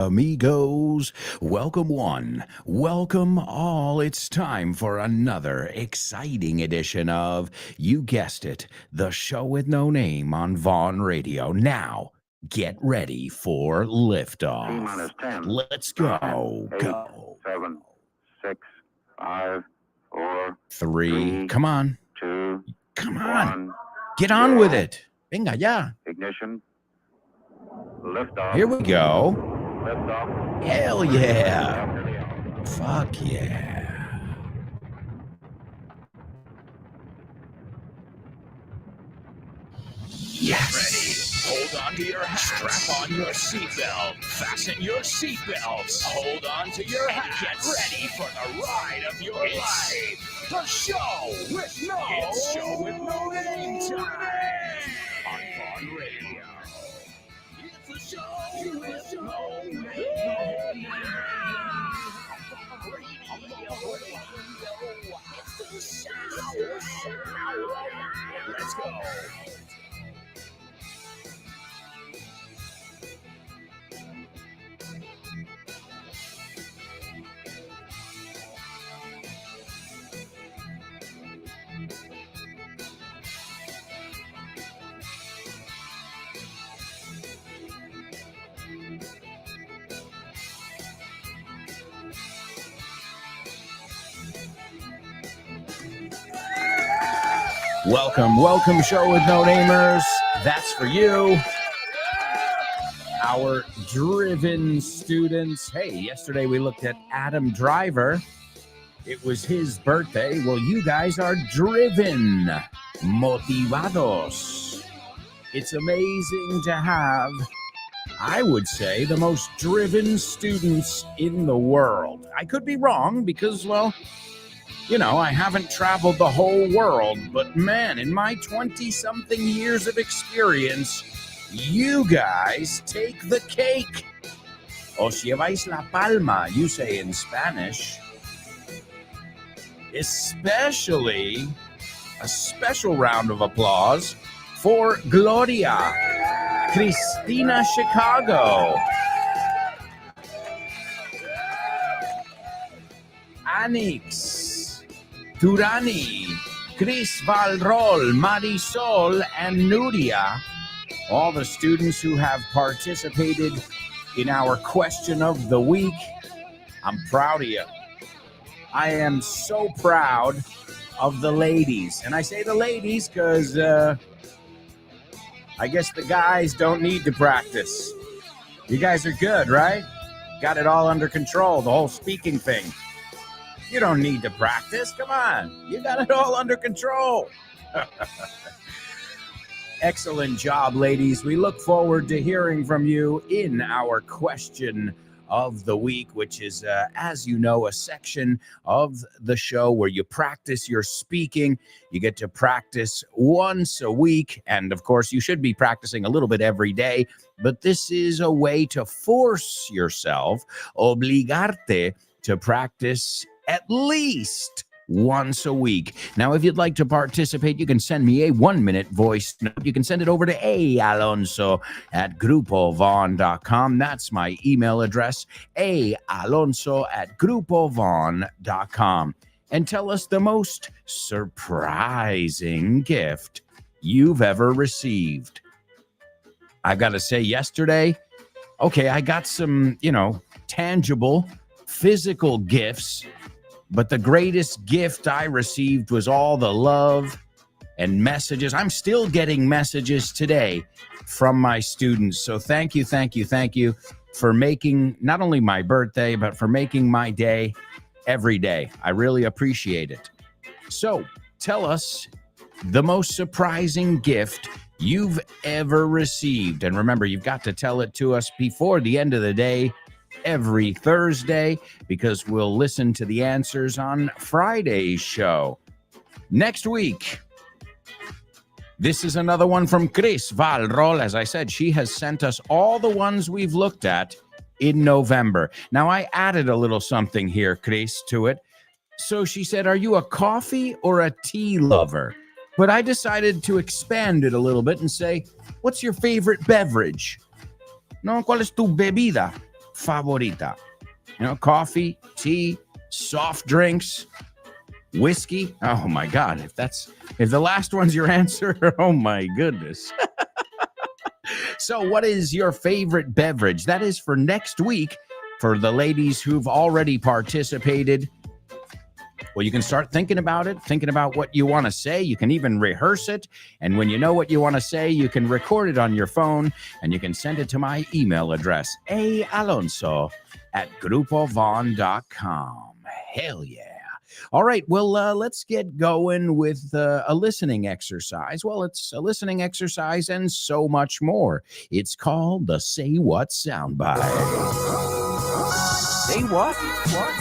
Amigos, welcome one, welcome all. It's time for another exciting edition of, you guessed it, the show with no name on Vaughn Radio. Now, get ready for liftoff. T-minus 10. Let's 9, go. 8, Go. 7, 6, 5, 4, 3. Come on. 2, Come on. 1. Get on with it. Venga, ya. Ignition. Liftoff. Here we go. Liftoff. Hell yeah. After the hour. Fuck yeah. Yes. Ready. Hold on to your hat. Strap on your seatbelt. Fasten your seatbelts. Hold on to your hat. Get ready for the ride of your life. The show with no name time on Vaughn Radio. It's the show with no name. It's the show. Let's go. Welcome, show with no namers. That's for you. Our driven students. Hey, yesterday we looked at Adam Driver. It was his birthday. Well, you guys are driven, motivados. It's amazing to have, I would say, the most driven students in the world. I could be wrong because, well, you know, I haven't traveled the whole world, but man, in my 20-something years of experience, you guys take the cake. Os lleváis la palma, you say in Spanish. Especially a special round of applause for Gloria, Cristina Chicago, Anix, Turani, Chris Valrol, Marisol, and Nuria, all the students who have participated in our question of the week. I'm proud of you. I am so proud of the ladies. And I say the ladies because I guess the guys don't need to practice. You guys are good, right? Got it all under control, the whole speaking thing. You don't need to practice. Come on. You got it all under control. Excellent job, ladies. We look forward to hearing from you in our question of the week, which is, as you know, a section of the show where you practice your speaking. You get to practice once a week. And of course, you should be practicing a little bit every day. But this is a way to force yourself, obligarte, to practice at least once a week. Now, if you'd like to participate, you can send me a 1-minute voice note. You can send it over to alonso@grupovaughn.com. That's my email address, alonso@grupovaughn.com. And tell us the most surprising gift you've ever received. I got to say, yesterday, okay, I got some, tangible, physical gifts. But the greatest gift I received was all the love and messages. I'm still getting messages today from my students. So thank you for making not only my birthday, but for making my day every day. I really appreciate it. So tell us the most surprising gift you've ever received. And remember, you've got to tell it to us before the end of the day every Thursday, because we'll listen to the answers on Friday's show. Next week, this is another one from Chris Valrol. As I said, she has sent us all the ones we've looked at in November. Now, I added a little something here, Chris, to it. So she said, are you a coffee or a tea lover? But I decided to expand it a little bit and say, what's your favorite beverage? No, ¿cuál es tu bebida favorita? Coffee, tea, soft drinks, whiskey. Oh my God. If the last one's your answer, oh my goodness. So what is your favorite beverage? That is for next week for the ladies who've already participated. Well, you can start thinking about it, thinking about what you want to say. You can even rehearse it. And when you know what you want to say, you can record it on your phone and you can send it to my email address, alonso@grupovon.com. Hell yeah. All right, well, let's get going with a listening exercise. Well, it's a listening exercise and so much more. It's called the Say What Soundbite. Say what? What?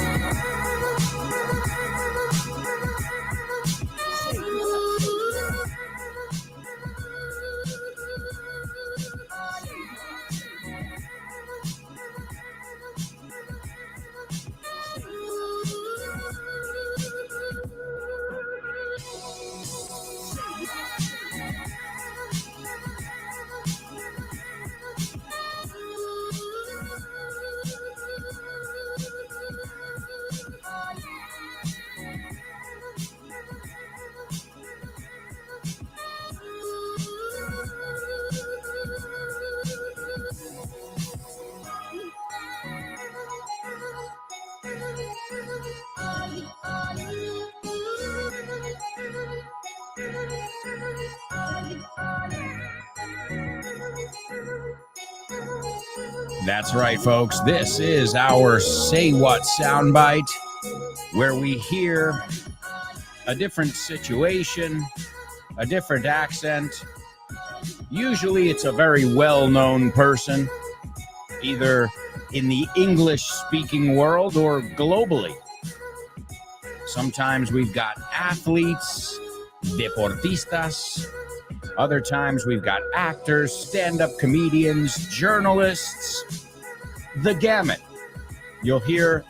That's right, folks. This is our Say What soundbite, where we hear a different situation, a different accent. Usually it's a very well-known person, either in the English-speaking world or globally. Sometimes we've got athletes, deportistas. Other times we've got actors, stand-up comedians, journalists, the gamut. You'll hear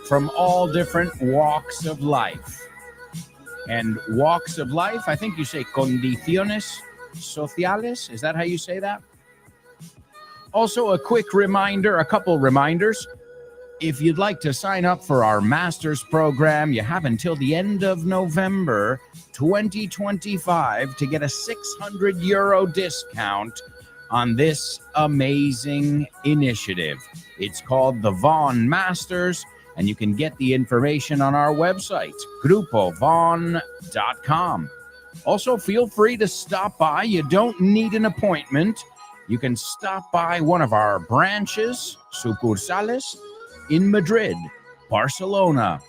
from all different walks of life. And walks of life, I think you say condiciones sociales. Is that how you say that? Also, a quick reminder, a couple reminders. If you'd like to sign up for our master's program, you have until the end of November 2025 to get a €600 discount on this amazing initiative. It's called the Vaughn Masters, and you can get the information on our website, grupovon.com. Also, feel free to stop by. You don't need an appointment. You can stop by one of our branches, sucursales, in Madrid, Barcelona,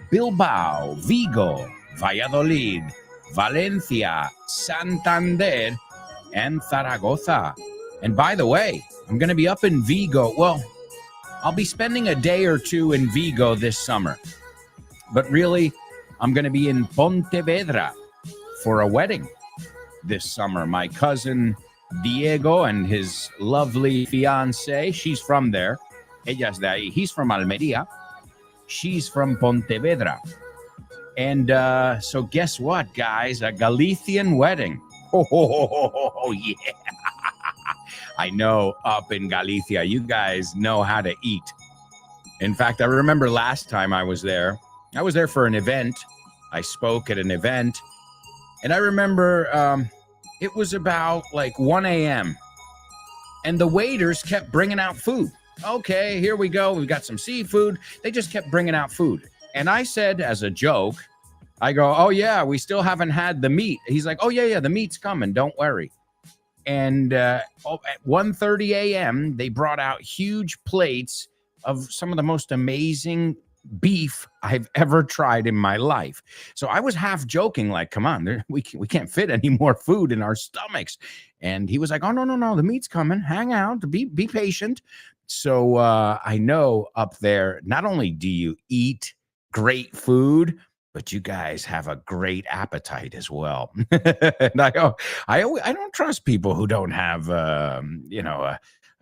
Bilbao, Vigo, Valladolid, Valencia, Santander, and Zaragoza. And by the way, I'm going to be up in Vigo. Well, I'll be spending a day or two in Vigo this summer. But really, I'm going to be in Pontevedra for a wedding this summer. My cousin Diego and his lovely fiancée, she's from there. Ellas de ahí. He's from Almería. She's from Pontevedra. And so guess what, guys? A Galician wedding. Oh, yeah. I know up in Galicia, you guys know how to eat. In fact, I remember last time I was there for an event. I spoke at an event. And I remember it was about like 1 a.m. And the waiters kept bringing out food. Okay, here we go. We've got some seafood. They just kept bringing out food. And I said as a joke, I go, oh, yeah, we still haven't had the meat. He's like, oh, yeah, the meat's coming. Don't worry. And at 1:30 a.m., they brought out huge plates of some of the most amazing beef I've ever tried in my life. So I was half joking, like, come on, we can't fit any more food in our stomachs. And he was like, oh, no, the meat's coming. Hang out, be patient. So I know up there, not only do you eat great food, but you guys have a great appetite as well. And I don't trust people who don't have, a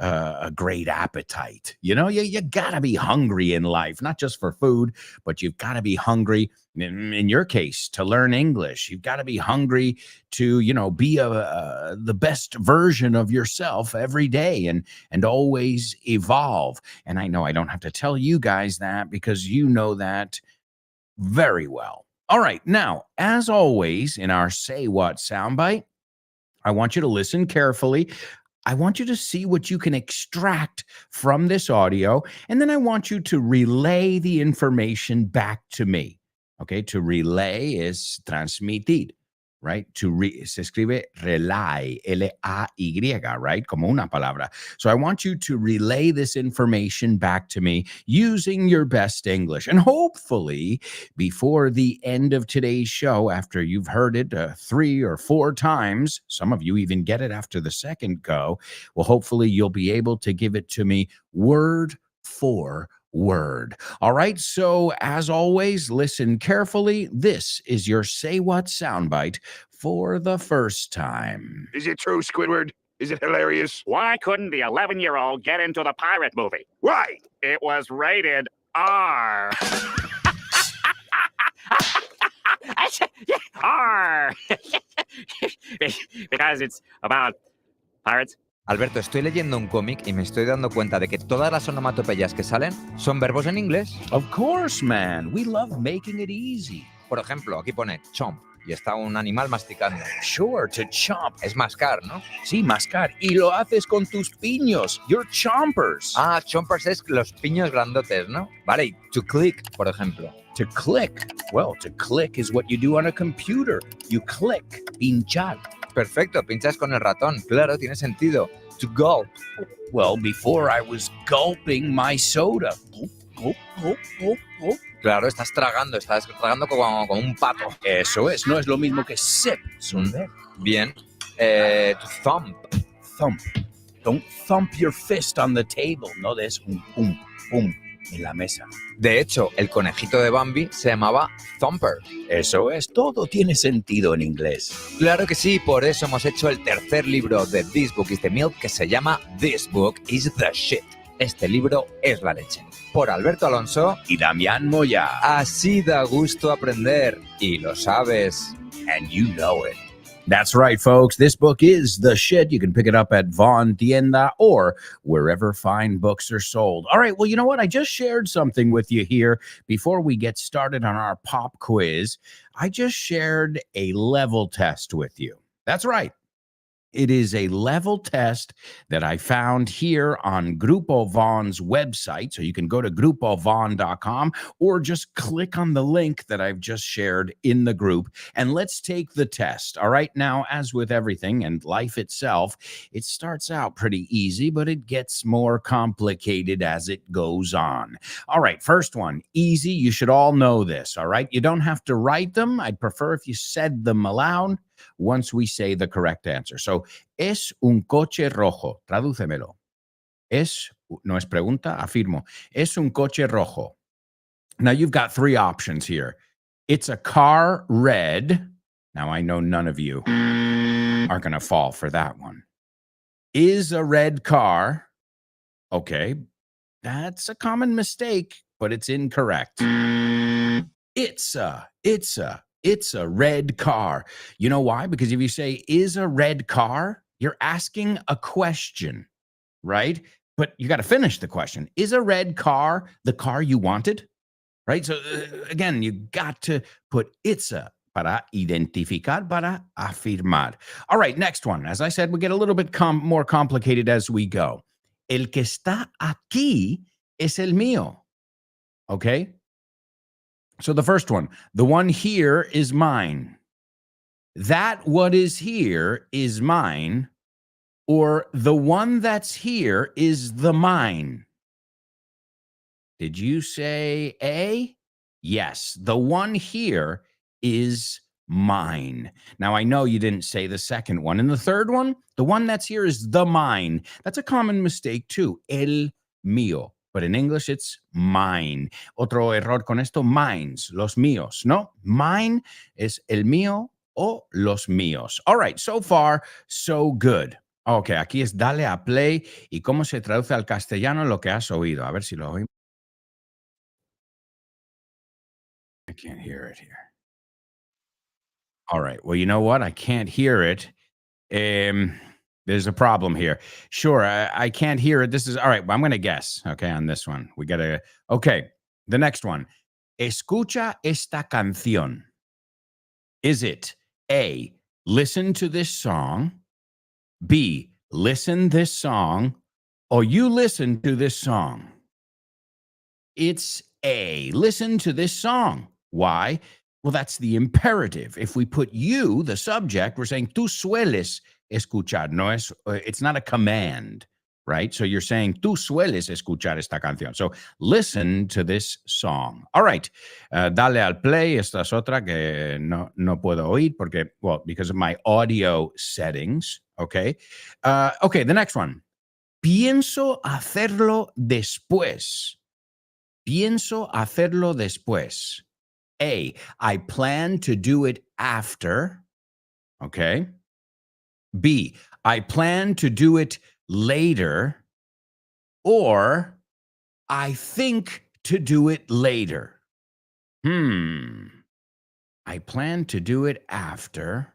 a great appetite. You know, you got to be hungry in life, not just for food, but you've got to be hungry in your case to learn English. You've got to be hungry to, you know, be the best version of yourself every day and always evolve. And I know I don't have to tell you guys that because you know that very well. All right. Now, as always, in our Say What soundbite, I want you to listen carefully. I want you to see what you can extract from this audio, and then I want you to relay the information back to me. Okay, to relay is transmitir, right? Se escribe relay, L-A-Y, right? Como una palabra. So I want you to relay this information back to me using your best English. And hopefully, before the end of today's show, after you've heard it 3 or 4 times, some of you even get it after the second go, well, hopefully you'll be able to give it to me word for word. All right. So as always, listen carefully. This is your Say What soundbite for the first time. Is it true, Squidward? Is it hilarious? Why couldn't the 11-year-old get into the pirate movie? Why? It was rated R. R. Because it's about pirates. Alberto, estoy leyendo un cómic y me estoy dando cuenta de que todas las onomatopeyas que salen son verbos en inglés. Of course, man. We love making it easy. Por ejemplo, aquí pone chomp y está un animal masticando. Sure, to chomp. Es mascar, ¿no? Sí, mascar. Y lo haces con tus piños. Your chompers. Ah, chompers es los piños grandotes, ¿no? Vale, y to click, por ejemplo. To click. Well, to click is what you do on a computer. You click. Pinchar. Perfecto, pinchas con el ratón. Claro, tiene sentido. To gulp. Well, before I was gulping my soda. Gulp, gulp, gulp, gulp. Claro, estás tragando como un pato. Eso es, no es lo mismo que sip. Bien. To thump. Thump. Don't thump your fist on the table. No des un pum, pum en la mesa. De hecho, el conejito de Bambi se llamaba Thumper. Eso es, todo tiene sentido en inglés. Claro que sí, por eso hemos hecho el tercer libro de This Book is the Milk, que se llama This Book is the Shit. Este libro es la leche. Por Alberto Alonso y Damián Moya. Así da gusto aprender. Y lo sabes. And you know it. That's right, folks. This book is the shit. You can pick it up at Von Tienda or wherever fine books are sold. All right. Well, you know what? I just shared something with you here before we get started on our pop quiz. I just shared a level test with you. That's right. It is a level test that I found here on Grupo Von's website. So you can go to grupovon.com or just click on the link that I've just shared in the group. And let's take the test. All right. Now, as with everything and life itself, it starts out pretty easy, but it gets more complicated as it goes on. All right. First one, easy. You should all know this. All right. You don't have to write them. I'd prefer if you said them aloud once we say the correct answer. So, es un coche rojo. Tradúcemelo. No es pregunta, afirmo. Es un coche rojo. Now, you've got 3 options here. It's a car red. Now, I know none of you are going to fall for that one. Is a red car. Okay, that's a common mistake, but it's incorrect. It's a red car. You know why? Because if you say, is a red car, you're asking a question, right? But you got to finish the question. Is a red car the car you wanted? Right? So again, you got to put it's a para identificar, para afirmar. All right, next one. As I said, we get a little bit more complicated as we go. El que está aquí es el mío. Okay? So the first one, the one here is mine. That what is here is mine, or the one that's here is the mine. Did you say A? Yes, the one here is mine. Now, I know you didn't say the second one. And the third one, the one that's here is the mine. That's a common mistake too. El mío. But in English, it's mine. Otro error con esto, mines, los míos. No, mine es el mío o los míos. All right, so far, so good. Ok, aquí es dale a play y cómo se traduce al castellano lo que has oído. A ver si lo oímos. I can't hear it here. All right. Well, you know what? I can't hear it. There's a problem here. Sure, I can't hear it. This is all right. Well, I'm going to guess. Okay, on this one, we got to. Okay, the next one. Escucha esta canción. Is it A? Listen to this song. B. Listen this song. Or you listen to this song. It's A. Listen to this song. Why? Well, that's the imperative. If we put you, the subject, we're saying tú sueles escuchar. No es, it's not a command, right? So you're saying tú sueles escuchar esta canción. So listen to this song. All right. Dale al play. Esta es otra que no puedo oír porque, well, because of my audio settings. Okay. Okay. The next one. Pienso hacerlo después. Pienso hacerlo después. A, I plan to do it after. Okay. B, I plan to do it later. Or I think to do it later. I plan to do it after.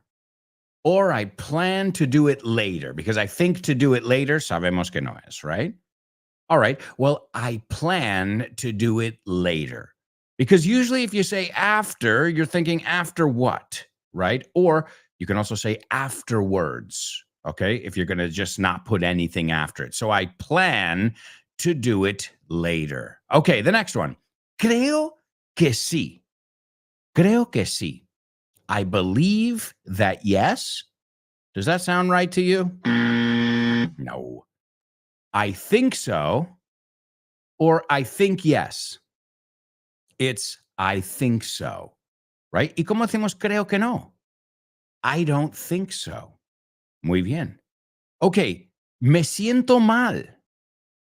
Or I plan to do it later. Because I think to do it later, sabemos que no es, right? All right. Well, I plan to do it later. Because usually if you say after, you're thinking after what, right? Or you can also say afterwards, okay? If you're going to just not put anything after it. So I plan to do it later. Okay, the next one. Creo que sí. Creo que sí. I believe that yes. Does that sound right to you? No. I think so, or I think yes. It's I think so, right? ¿Y cómo decimos creo que no? I don't think so. Muy bien. Okay, me siento mal.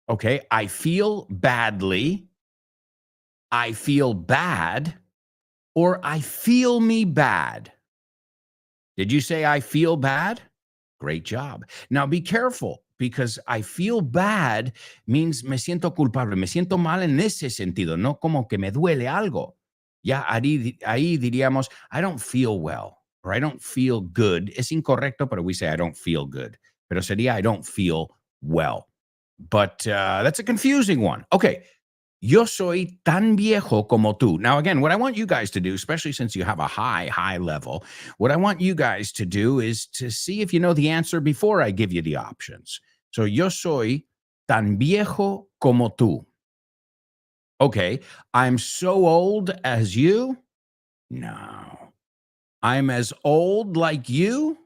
Okay, I feel badly. I feel bad, or I feel me bad. Did you say I feel bad? Great job. Now be careful because I feel bad means me siento culpable, me siento mal en ese sentido, no como que me duele algo. Ya ahí diríamos, I don't feel well or I don't feel good. Es incorrecto, pero we say I don't feel good. Pero sería I don't feel well. But that's a confusing one. Okay. Yo soy tan viejo como tú. Now, again, what I want you guys to do, especially since you have a high level, what I want you guys to do is to see if you know the answer before I give you the options. So, yo soy tan viejo como tú. Okay. I'm so old as you? No. I'm as old like you?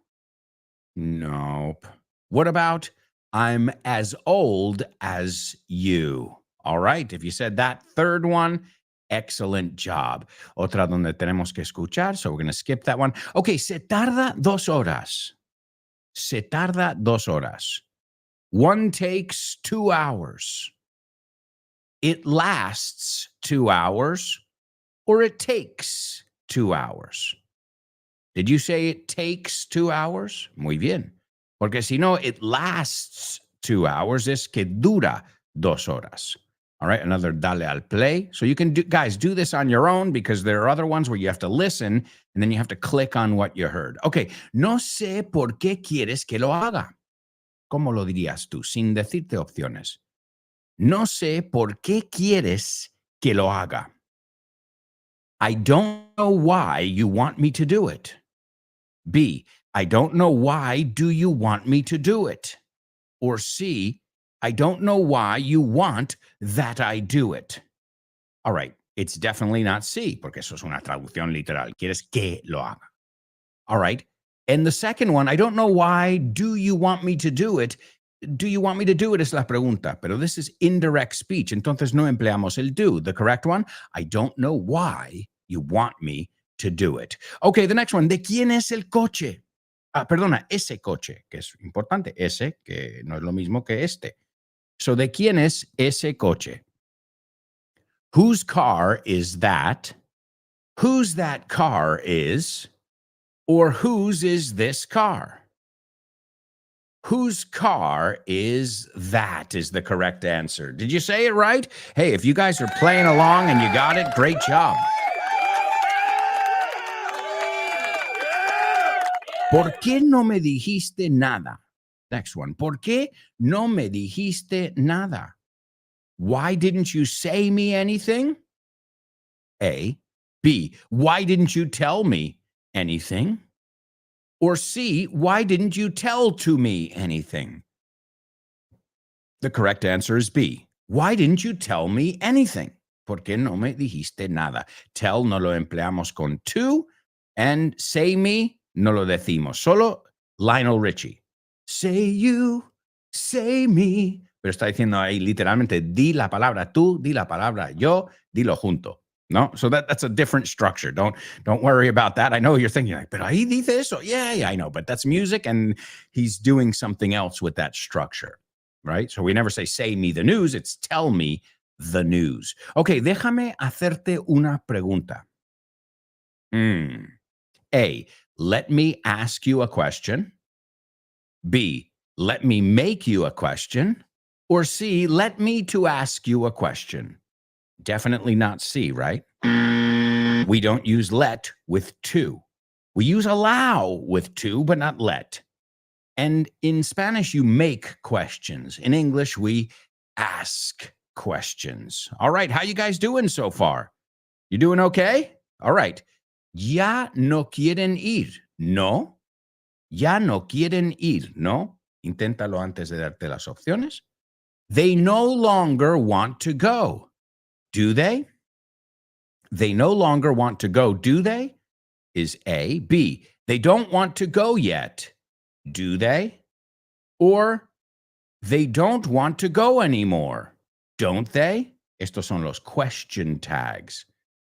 Nope. What about I'm as old as you? All right. If you said that third one, excellent job. Otra donde tenemos que escuchar. So we're going to skip that one. Okay. Se tarda 2 horas. Se tarda 2 horas. One takes 2 hours. It lasts 2 hours or it takes 2 hours. Did you say it takes 2 hours? Muy bien. Porque si no, it lasts 2 hours. Es que dura 2 horas. All right, another dale al play. So you can do, guys, do this on your own because there are other ones where you have to listen and then you have to click on what you heard. Okay, no sé por qué quieres que lo haga. ¿Cómo lo dirías tú sin decirte opciones? No sé por qué quieres que lo haga. I don't know why you want me to do it. B, I don't know why do you want me to do it? Or C, I don't know why you want that I do it. All right, it's definitely not C, porque eso es una traducción literal. Quieres que lo haga. All right, and the second one, I don't know why do you want me to do it? Do you want me to do it es la pregunta, pero this is indirect speech, entonces no empleamos el do. The correct one, I don't know why you want me to do it. Okay, the next one, ¿de quién es el coche? Perdona, ese coche, que es importante, ese, que no es lo mismo que este. So, ¿de quién es ese coche? Whose car is that? Whose that car is? Or whose is this car? Whose car is that is the correct answer. Did you say it right? Hey, if you guys are playing along and you got it, great job. ¿Por qué no me dijiste nada? Next one. ¿Por qué no me dijiste nada? Why didn't you say me anything? A. B. Why didn't you tell me anything? Or C. Why didn't you tell to me anything? The correct answer is B. Why didn't you tell me anything? ¿Por qué no me dijiste nada? Tell no lo empleamos con to, and say me no lo decimos. Solo Lionel Richie. Say you, say me. Pero está diciendo ahí literalmente, di la palabra tú, di la palabra yo, dilo junto. No? So that's a different structure. Don't worry about that. I know you're thinking, like, pero ahí dice eso. Yeah, I know. But that's music, and he's doing something else with that structure. Right? So we never say me the news. It's tell me the news. Okay, déjame hacerte una pregunta. A, let me ask you a question. B, let me make you a question. Or C, let me to ask you a question. Definitely not C, right? We don't use let with to. We use allow with to, but not let. And in Spanish, you make questions. In English, we ask questions. All right, how you guys doing so far? You doing okay? All right. Ya no quieren ir, ¿no? Ya no quieren ir, ¿no? Inténtalo antes de darte las opciones. They no longer want to go. Do they? They no longer want to go, do they? Is A. B. They don't want to go yet. Do they? Or they don't want to go anymore. Don't they? Estos son los question tags.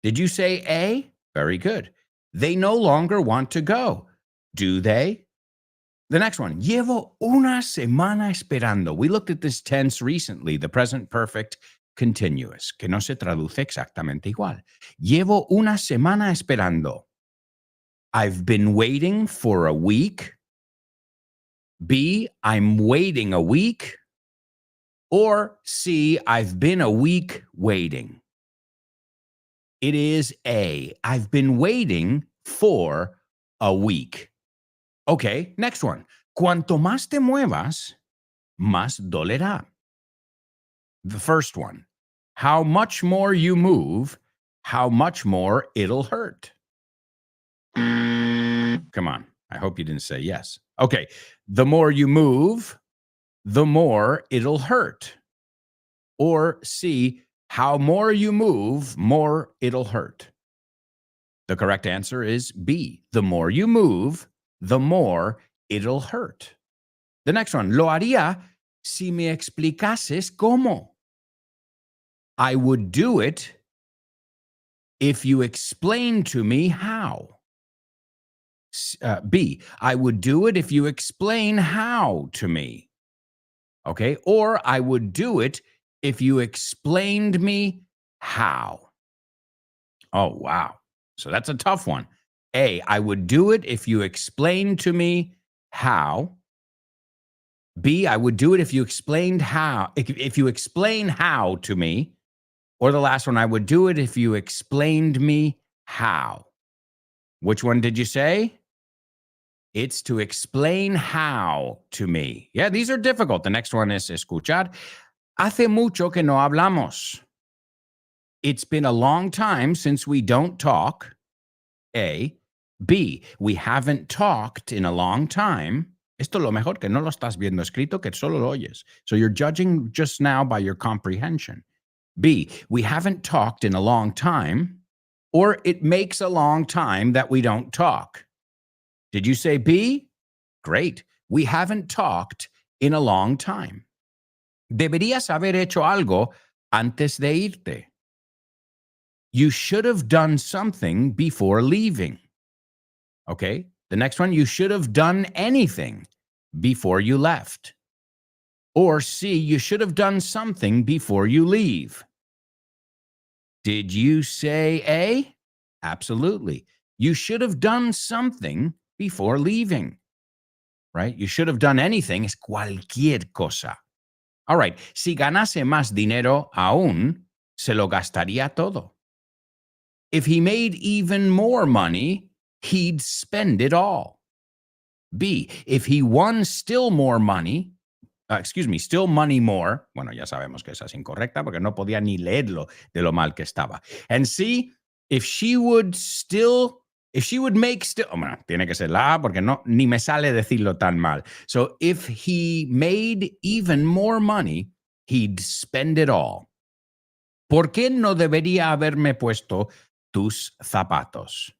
Did you say A? Very good. They no longer want to go. Do they? The next one. Llevo una semana esperando. We looked at this tense recently, the present perfect continuous, que no se traduce exactamente igual. Llevo una semana esperando. I've been waiting for a week. B, I'm waiting a week. Or C, I've been a week waiting. It is A, I've been waiting for a week. Okay, next one. Cuanto más te muevas, más dolerá. The first one. How much more you move, how much more it'll hurt. Come on. I hope you didn't say yes. Okay. The more you move, the more it'll hurt. Or C, how more you move, more it'll hurt. The correct answer is B. The more you move, the more it'll hurt. The next one. Lo haría si me explicases cómo. I would do it if you explained to me how. B, I would do it if you explain how to me. Okay, or I would do it if you explained me how. Oh, wow. So that's a tough one. A, I would do it if you explained to me how. B, I would do it if you explained how, if you explain how to me. Or the last one, I would do it if you explained me how. Which one did you say? It's to explain how to me. Yeah, these are difficult. The next one is escuchar. Hace mucho que no hablamos. It's been a long time since we don't talk. A. B. We haven't talked in a long time. Esto es lo mejor, que no lo estás viendo escrito, que solo lo oyes. So you're judging just now by your comprehension. B. We haven't talked in a long time. Or it makes a long time that we don't talk. Did you say B? Great. We haven't talked in a long time. Deberías haber hecho algo antes de irte. You should have done something before leaving. Okay. The next one, you should have done anything before you left. Or C, you should have done something before you leave. Did you say A? Absolutely. You should have done something before leaving. right? You should have done anything. Es cualquier cosa. All right. Si ganase más dinero aún, se lo gastaría todo. If he made even more money, he'd spend it all. B, if he won still more money, still money more. Bueno, ya sabemos que esa es incorrecta porque no podía ni leerlo de lo mal que estaba. And C, if she would make still, bueno, tiene que ser la A porque no, ni me sale decirlo tan mal. So if he made even more money, he'd spend it all. ¿Por qué no debería haberme puesto tus zapatos?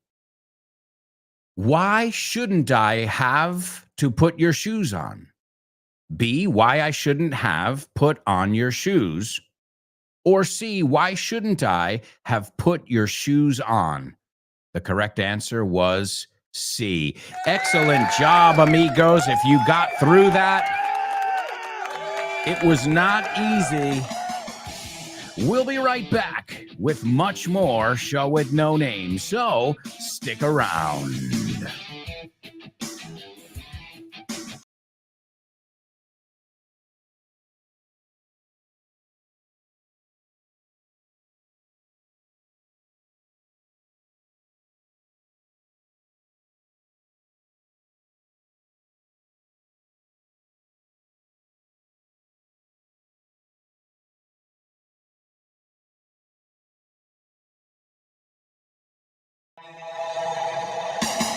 Why shouldn't I have to put your shoes on? B, why I shouldn't have put on your shoes? Or C, why shouldn't I have put your shoes on? The correct answer was C. Excellent job, amigos. If you got through that, it was not easy. We'll be right back with much more Show With No Name, so stick around.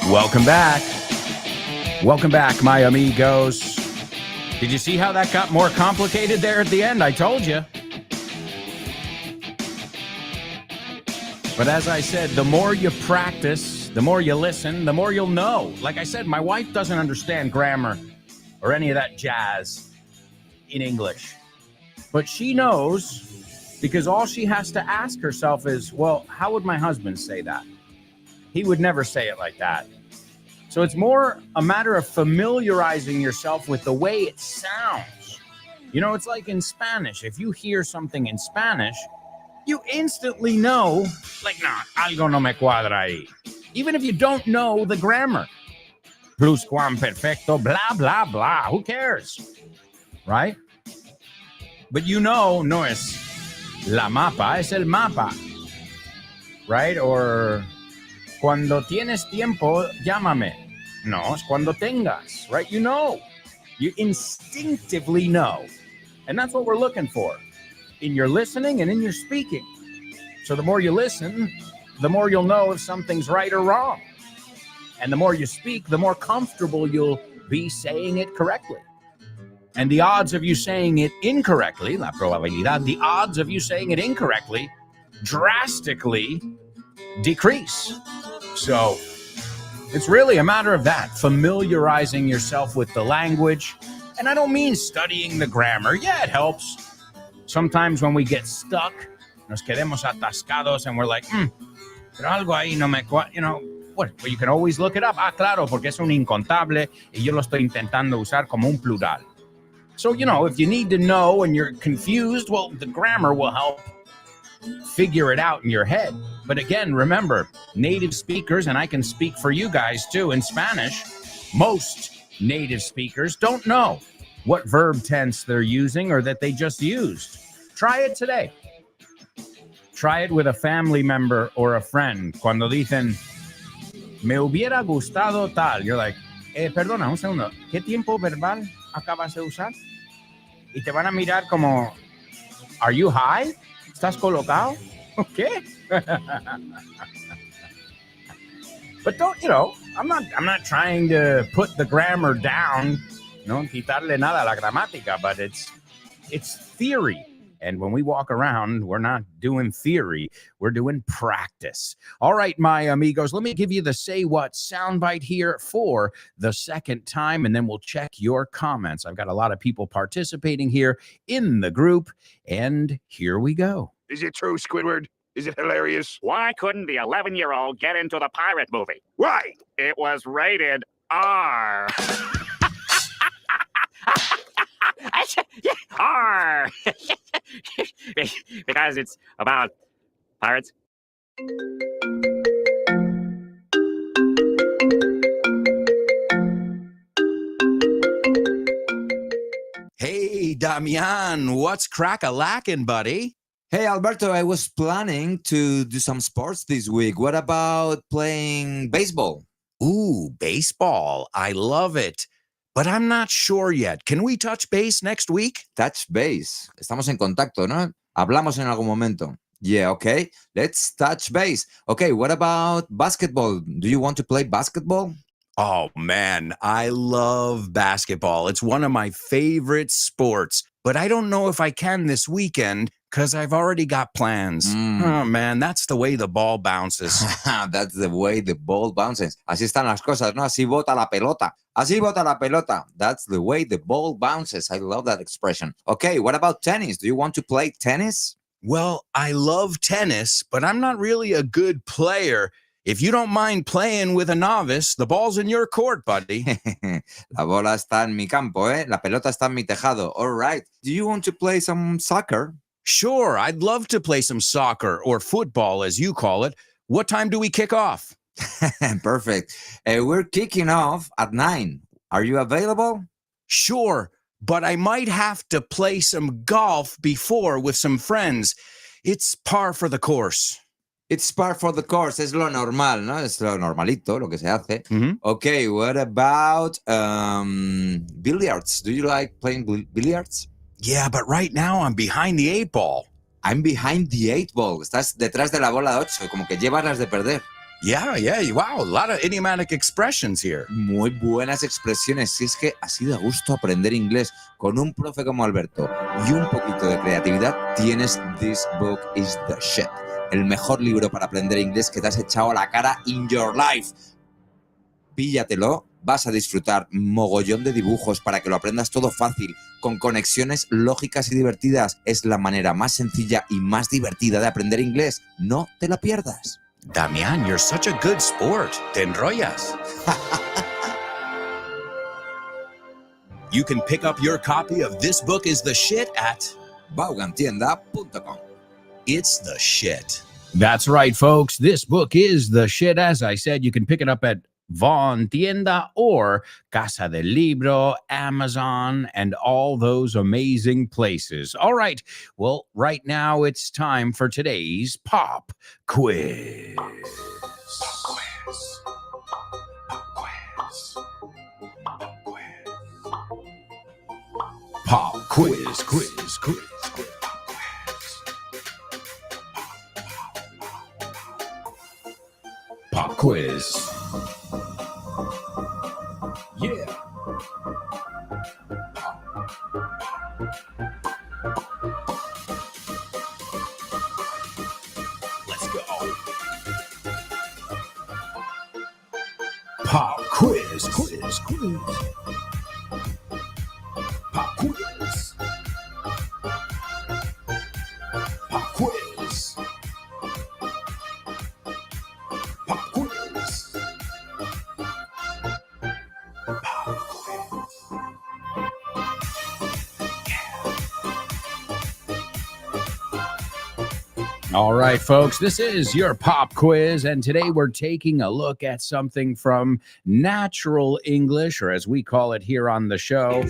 Welcome back. Welcome back, my amigos. Did you see how that got more complicated there at the end? I told you. But as I said, the more you practice, the more you listen, the more you'll know. Like I said, my wife doesn't understand grammar or any of that jazz in English. But she knows because all she has to ask herself is, well, how would my husband say that? He would never say it like that. So it's more a matter of familiarizing yourself with the way it sounds. You know, it's like in Spanish. If you hear something in Spanish, you instantly know, like, nah, algo no me cuadra ahí. Even if you don't know the grammar. Pluscuamperfecto, blah, blah, blah. Who cares? Right? But you know, no es la mapa, es el mapa. Right? Or cuando tienes tiempo, llámame. No, es cuando tengas, right? You know. You instinctively know. And that's what we're looking for in your listening and in your speaking. So the more you listen, the more you'll know if something's right or wrong. And the more you speak, the more comfortable you'll be saying it correctly. And the odds of you saying it incorrectly, la probabilidad, the odds of you saying it incorrectly drastically decrease. So it's really a matter of that, familiarizing yourself with the language. And I don't mean studying the grammar. Yeah, it helps. Sometimes when we get stuck, nos quedemos atascados and we're like, pero algo ahí no me, you know, what? Well, you can always look it up. Ah, claro, porque es un incontable y yo lo estoy intentando usar como un plural. So, you know, if you need to know and you're confused, well, the grammar will help figure it out in your head. But again, remember, native speakers, and I can speak for you guys too, in Spanish, most native speakers don't know what verb tense they're using or that they just used. Try it today. Try it with a family member or a friend. Cuando dicen, me hubiera gustado tal. You're like, perdona, un segundo. ¿Qué tiempo verbal acabas de usar? Y te van a mirar como, are you high? ¿Estás colocado? ¿Qué? But don't, you know, I'm not trying to put the grammar down, no quitarle nada a la gramática, but it's theory. And when we walk around, we're not doing theory. We're doing practice. All right, my amigos, let me give you the Say What soundbite here for the second time, and then we'll check your comments. I've got a lot of people participating here in the group, and here we go. Is it true, Squidward? Is it hilarious? Why couldn't the 11-year-old get into the pirate movie? Why? It was rated R. R. Because it's about pirates. Damian, what's crack-a-lackin', buddy? Hey, Alberto, I was planning to do some sports this week. What about playing baseball? Ooh, baseball. I love it. But I'm not sure yet. Can we touch base next week? Touch base. Estamos en contacto, ¿no? Hablamos en algún momento. Yeah, okay. Let's touch base. Okay, what about basketball? Do you want to play basketball? Oh, man, I love basketball. It's one of my favorite sports. But I don't know if I can this weekend because I've already got plans. Oh, man, that's the way the ball bounces. That's the way the ball bounces. Así están las cosas, ¿no? Así bota la pelota. Así bota la pelota. That's the way the ball bounces. I love that expression. Okay, what about tennis? Do you want to play tennis? Well, I love tennis, but I'm not really a good player. If you don't mind playing with a novice, the ball's in your court, buddy. La bola está en mi campo, ¿eh? La pelota está en mi tejado. All right. Do you want to play some soccer? Sure, I'd love to play some soccer or football, as you call it. What time do we kick off? Perfect. We're kicking off at 9. Are you available? Sure, but I might have to play some golf before with some friends. It's par for the course. It's par for the course. Es lo normal, ¿no? Es lo normalito, lo que se hace. Mhm. Okay, what about billiards? Do you like playing billiards? Yeah, but right now I'm behind the 8 ball. I'm behind the 8 ball. Estás detrás de la bola de 8, como que llevas las de perder. Yeah, wow, a lot of idiomatic expressions here. Muy buenas expresiones. Si es que así da gusto aprender inglés con un profe como Alberto y un poquito de creatividad, tienes This Book is the Shit. El mejor libro para aprender inglés que te has echado a la cara in your life. Píllatelo, vas a disfrutar mogollón de dibujos para que lo aprendas todo fácil, con conexiones lógicas y divertidas. Es la manera más sencilla y más divertida de aprender inglés. No te la pierdas. Damian, you're such a good sport. Te enrollas. You can pick up your copy of This Book is the Shit at Vaughantienda.com. It's the shit. That's right, folks. This book is the shit. As I said, you can pick it up at Vaughan Tienda or Casa del Libro, Amazon, and all those amazing places. All right. Well, right now it's time for today's Pop Quiz. Pop Quiz. Pop Quiz. Pop Quiz. Pop Quiz. Quiz. Pop quiz. Yeah. Let's go. Pop quiz. Pop quiz. Pop quiz. Pop quiz. All right, folks, this is your pop quiz, and today we're taking a look at something from natural English, or as we call it here on the show,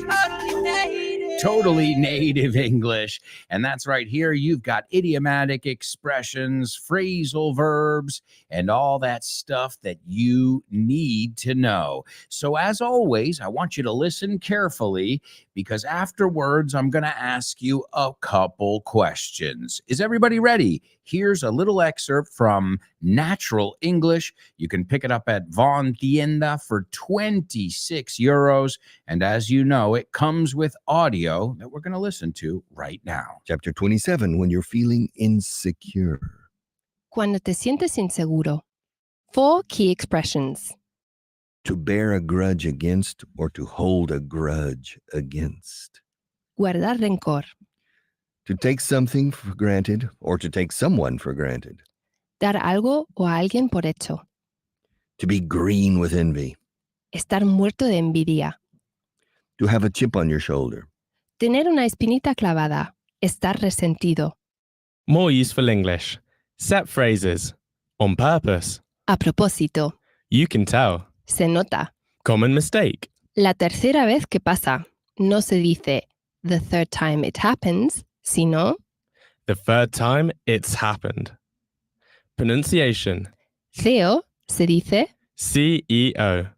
totally native English. And that's right here. You've got idiomatic expressions, phrasal verbs, and all that stuff that you need to know. So as always, I want you to listen carefully because afterwards, I'm going to ask you a couple questions. Is everybody ready? Here's a little excerpt from Natural English. You can pick it up at Vaughan Tienda for 26 euros. And as you know, it comes with audio that we're going to listen to right now. Chapter 27, when you're feeling insecure. Cuando te sientes inseguro. 4 key expressions. To bear a grudge against or to hold a grudge against. Guardar rencor. To take something for granted or to take someone for granted. Dar algo o a alguien por hecho. To be green with envy. Estar muerto de envidia. To have a chip on your shoulder. Tener una espinita clavada. Estar resentido. More useful English. Set phrases. On purpose. A propósito. You can tell. Se nota. Common mistake. La tercera vez que pasa. No se dice the third time it happens, sino The third time it's happened. Pronunciation. CEO se dice CEO.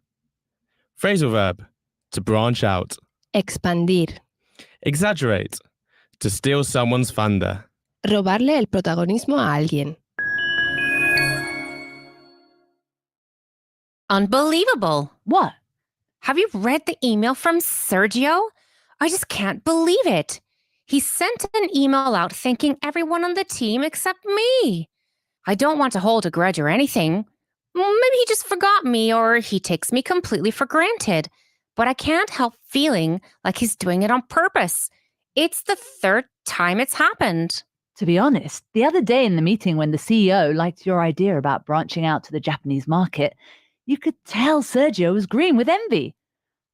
Phrasal verb. To branch out. expandir, Exaggerate. To steal someone's thunder. robarle el protagonismo a alguien. Unbelievable. What? Have you read the email from Sergio? I just can't believe it. He sent an email out thanking everyone on the team except me. I don't want to hold a grudge or anything. Maybe he just forgot me or he takes me completely for granted. But I can't help feeling like he's doing it on purpose. It's the third time it's happened. To be honest, the other day in the meeting when the CEO liked your idea about branching out to the Japanese market, you could tell Sergio was green with envy.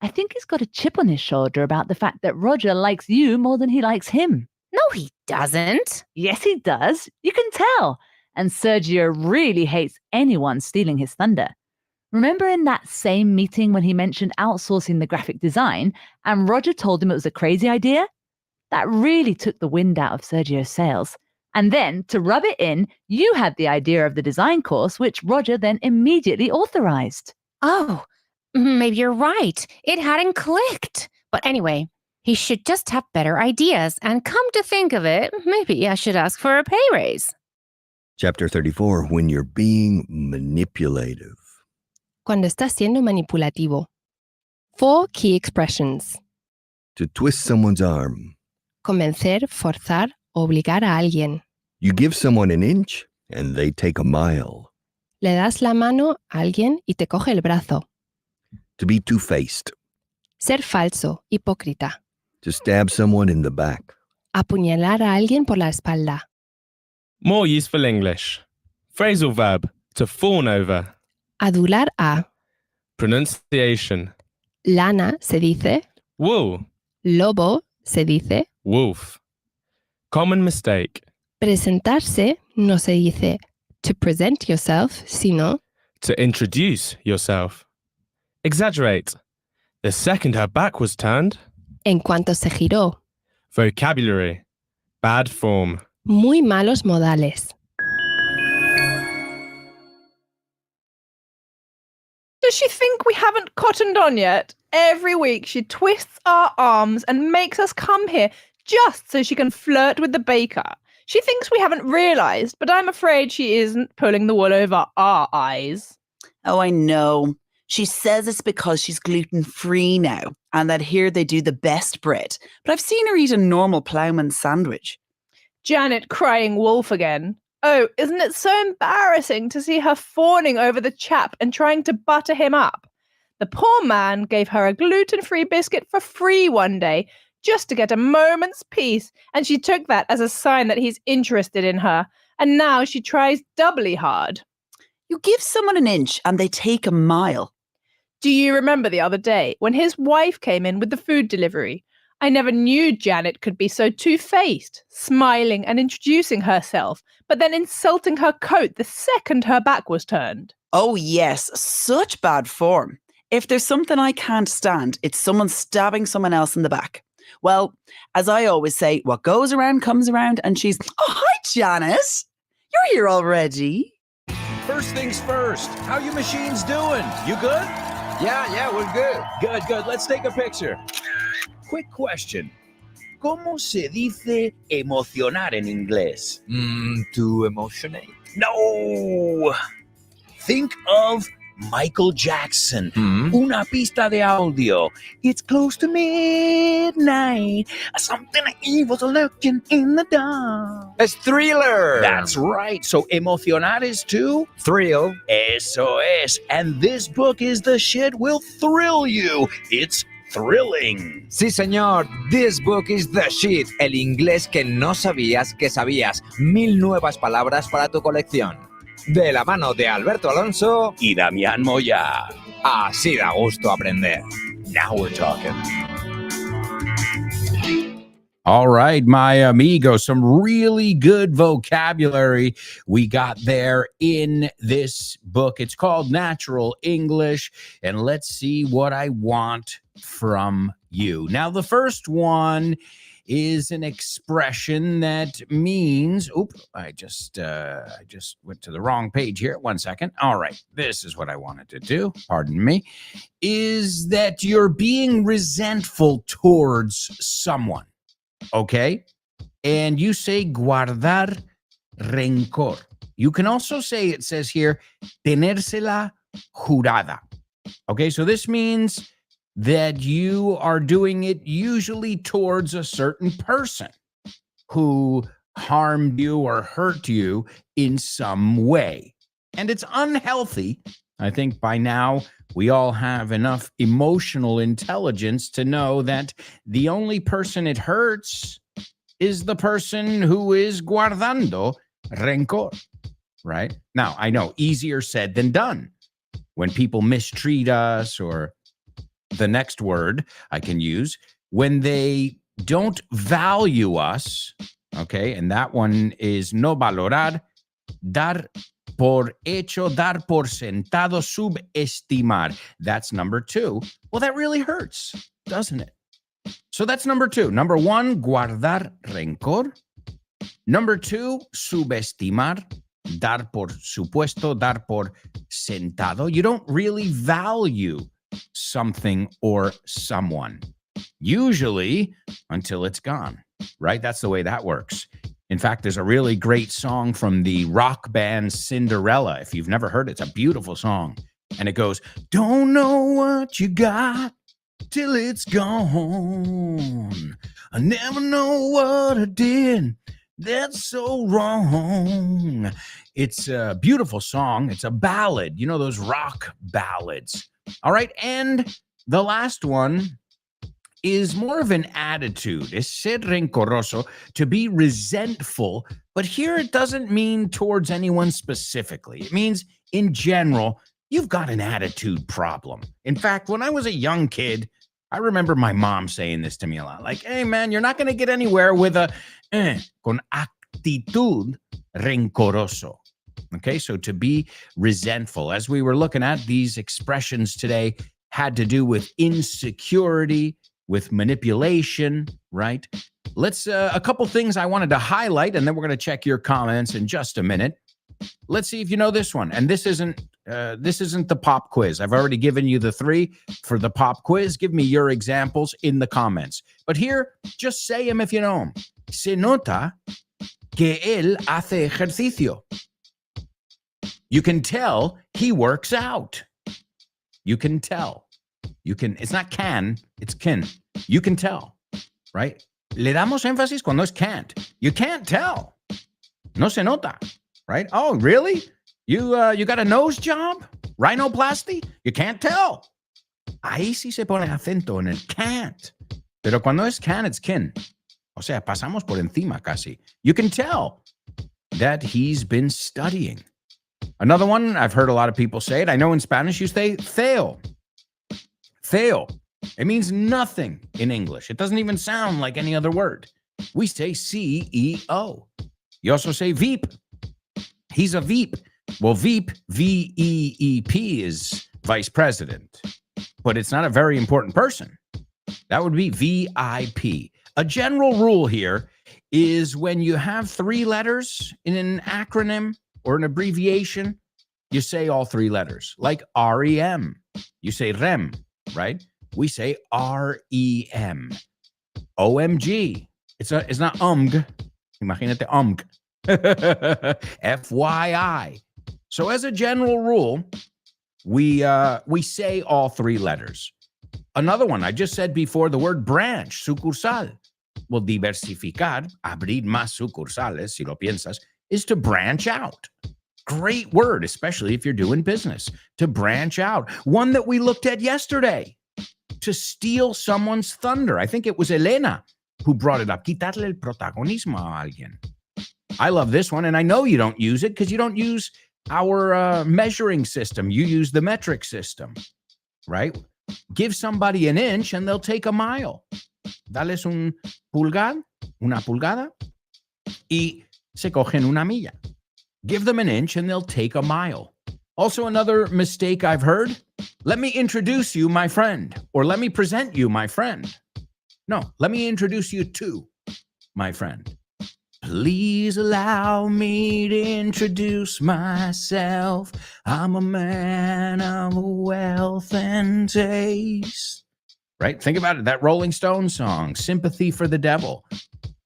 I think he's got a chip on his shoulder about the fact that Roger likes you more than he likes him. No, he doesn't. Yes, he does. You can tell. And Sergio really hates anyone stealing his thunder. Remember in that same meeting when he mentioned outsourcing the graphic design and Roger told him it was a crazy idea? That really took the wind out of Sergio's sails. And then, to rub it in, you had the idea of the design course, which Roger then immediately authorized. Oh, maybe you're right. It hadn't clicked. But anyway, he should just have better ideas. And come to think of it, maybe I should ask for a pay raise. Chapter 34, when you're being manipulative. Cuando estás siendo manipulativo. 4 key expressions. To twist someone's arm. Convencer, forzar, obligar a alguien. You give someone an inch and they take a mile. Le das la mano a alguien y te coge el brazo. To be two-faced. Ser falso, hipócrita. To stab someone in the back. Apuñalar a alguien por la espalda. More useful English. Phrasal verb. To fawn over. Adular a. Pronunciation. Lana se dice. Wool. Lobo se dice. Wolf. Common mistake. Presentarse no se dice to present yourself, sino To introduce yourself. Exaggerate. The second her back was turned. en cuanto se giró. Vocabulary. Bad form. Muy malos modales. Does she think we haven't cottoned on yet? Every week she twists our arms and makes us come here just so she can flirt with the baker. She thinks we haven't realised, but I'm afraid she isn't pulling the wool over our eyes. Oh, I know. She says it's because she's gluten-free now and that here they do the best bread. But I've seen her eat a normal ploughman's sandwich. Janet crying wolf again. Oh, isn't it so embarrassing to see her fawning over the chap and trying to butter him up? The poor man gave her a gluten-free biscuit for free one day just to get a moment's peace, and she took that as a sign that he's interested in her, and now she tries doubly hard. You give someone an inch and they take a mile. Do you remember the other day when his wife came in with the food delivery? I never knew Janet could be so two-faced, smiling and introducing herself, but then insulting her coat the second her back was turned. Oh yes, such bad form. If there's something I can't stand, it's someone stabbing someone else in the back. Well, as I always say, what goes around comes around, and she's, oh, hi, Janice. You're here already. First things first, how you machines doing? You good? Yeah, we're good. Good. Let's take a picture. Quick question. ¿Cómo se dice emocionar en inglés? To emotionate. No. Think of Michael Jackson. Una pista de audio. It's close to midnight. Something evil's lurking in the dark. It's Thriller. That's right. So emocionar is to Thrill. Eso es. And this book is the shit will thrill you. It's thrilling. Sí, señor. This book is the shit. El inglés que no sabías que sabías. 1000 nuevas palabras para tu colección. De la mano de Alberto Alonso y Damián Moya. Así da gusto aprender. Now we're talking. All right, my amigo, some really good vocabulary we got there in this book. It's called Natural English, and let's see what I want from you. Now, the first one is an expression that means, I just went to the wrong page here. 1 second. All right, this is what I wanted to do. Pardon me. Is that you're being resentful towards someone, okay? And you say guardar rencor. You can also say, it says here, tenérsela jurada. Okay, so this means that you are doing it usually towards a certain person who harmed you or hurt you in some way. And it's unhealthy. I think by now we all have enough emotional intelligence to know that the only person it hurts is the person who is guardando rencor, right? Now, I know, easier said than done. When people mistreat us, or the next word I can use, when they don't value us, okay, and that one is no valorar, dar por hecho, dar por sentado, subestimar. That's number 2. Well, that really hurts, doesn't it? So that's number 2. Number 1, guardar rencor. Number 2, subestimar, dar por supuesto, dar por sentado. You don't really value something or someone, usually until it's gone, right? That's the way that works. In fact, there's a really great song from the rock band Cinderella. If you've never heard it, it's a beautiful song. And it goes, don't know what you got till it's gone. I never know what I did that's so wrong. It's a beautiful song. It's a ballad. You know, those rock ballads. All right. And the last one is more of an attitude. Es ser rencoroso, to be resentful. But here it doesn't mean towards anyone specifically. It means in general, you've got an attitude problem. In fact, when I was a young kid, I remember my mom saying this to me a lot. Like, hey, man, you're not going to get anywhere with a con actitud rencoroso. Okay, so to be resentful. As we were looking at, these expressions today had to do with insecurity, with manipulation, right? Let's, a couple things I wanted to highlight, and then we're going to check your comments in just a minute. Let's see if you know this one. And this isn't the pop quiz. I've already given you the 3 for the pop quiz. Give me your examples in the comments. But here, just say them if you know them. Se nota que él hace ejercicio. You can tell he works out. You can tell. You can, it's not can, it's can. You can tell, right? Le damos énfasis cuando es can't. You can't tell. No se nota, right? Oh, really? You got a nose job? Rhinoplasty? You can't tell. Ahí sí se pone acento en el can't. Pero cuando es can, it's can. O sea, pasamos por encima casi. You can tell that he's been studying. Another one, I've heard a lot of people say it. I know in Spanish you say fail. Fail. It means nothing in English. It doesn't even sound like any other word. We say CEO. You also say Veep. He's a Veep. Well, Veep, V-E-E-P, is vice president. But it's not a very important person. That would be VIP. A general rule here is when you have 3 letters in an acronym or an abbreviation, you say all 3 letters. Like REM. You say REM, right? We say REM. OMG. It's not UMG. Imagínate UMG. FYI. So as a general rule, we say all 3 letters. Another one, I just said before, the word branch, sucursal. Well, diversificar, abrir más sucursales, si lo piensas, is to branch out. Great word, especially if you're doing business. To branch out. One that we looked at yesterday. To steal someone's thunder. I think it was Elena who brought it up. Quitarle el protagonismo a alguien. I love this one, and I know you don't use it because you don't use our measuring system. You use the metric system, right? Give somebody an inch and they'll take a mile. Dales una pulgada, y se cogen una milla. Give them an inch and they'll take a mile. Also, another mistake I've heard, let me introduce you, my friend, or let me present you, my friend. No, let me introduce you to my friend. Please allow me to introduce myself. I'm a man of wealth and taste. Right? Think about it. That Rolling Stones song, Sympathy for the Devil.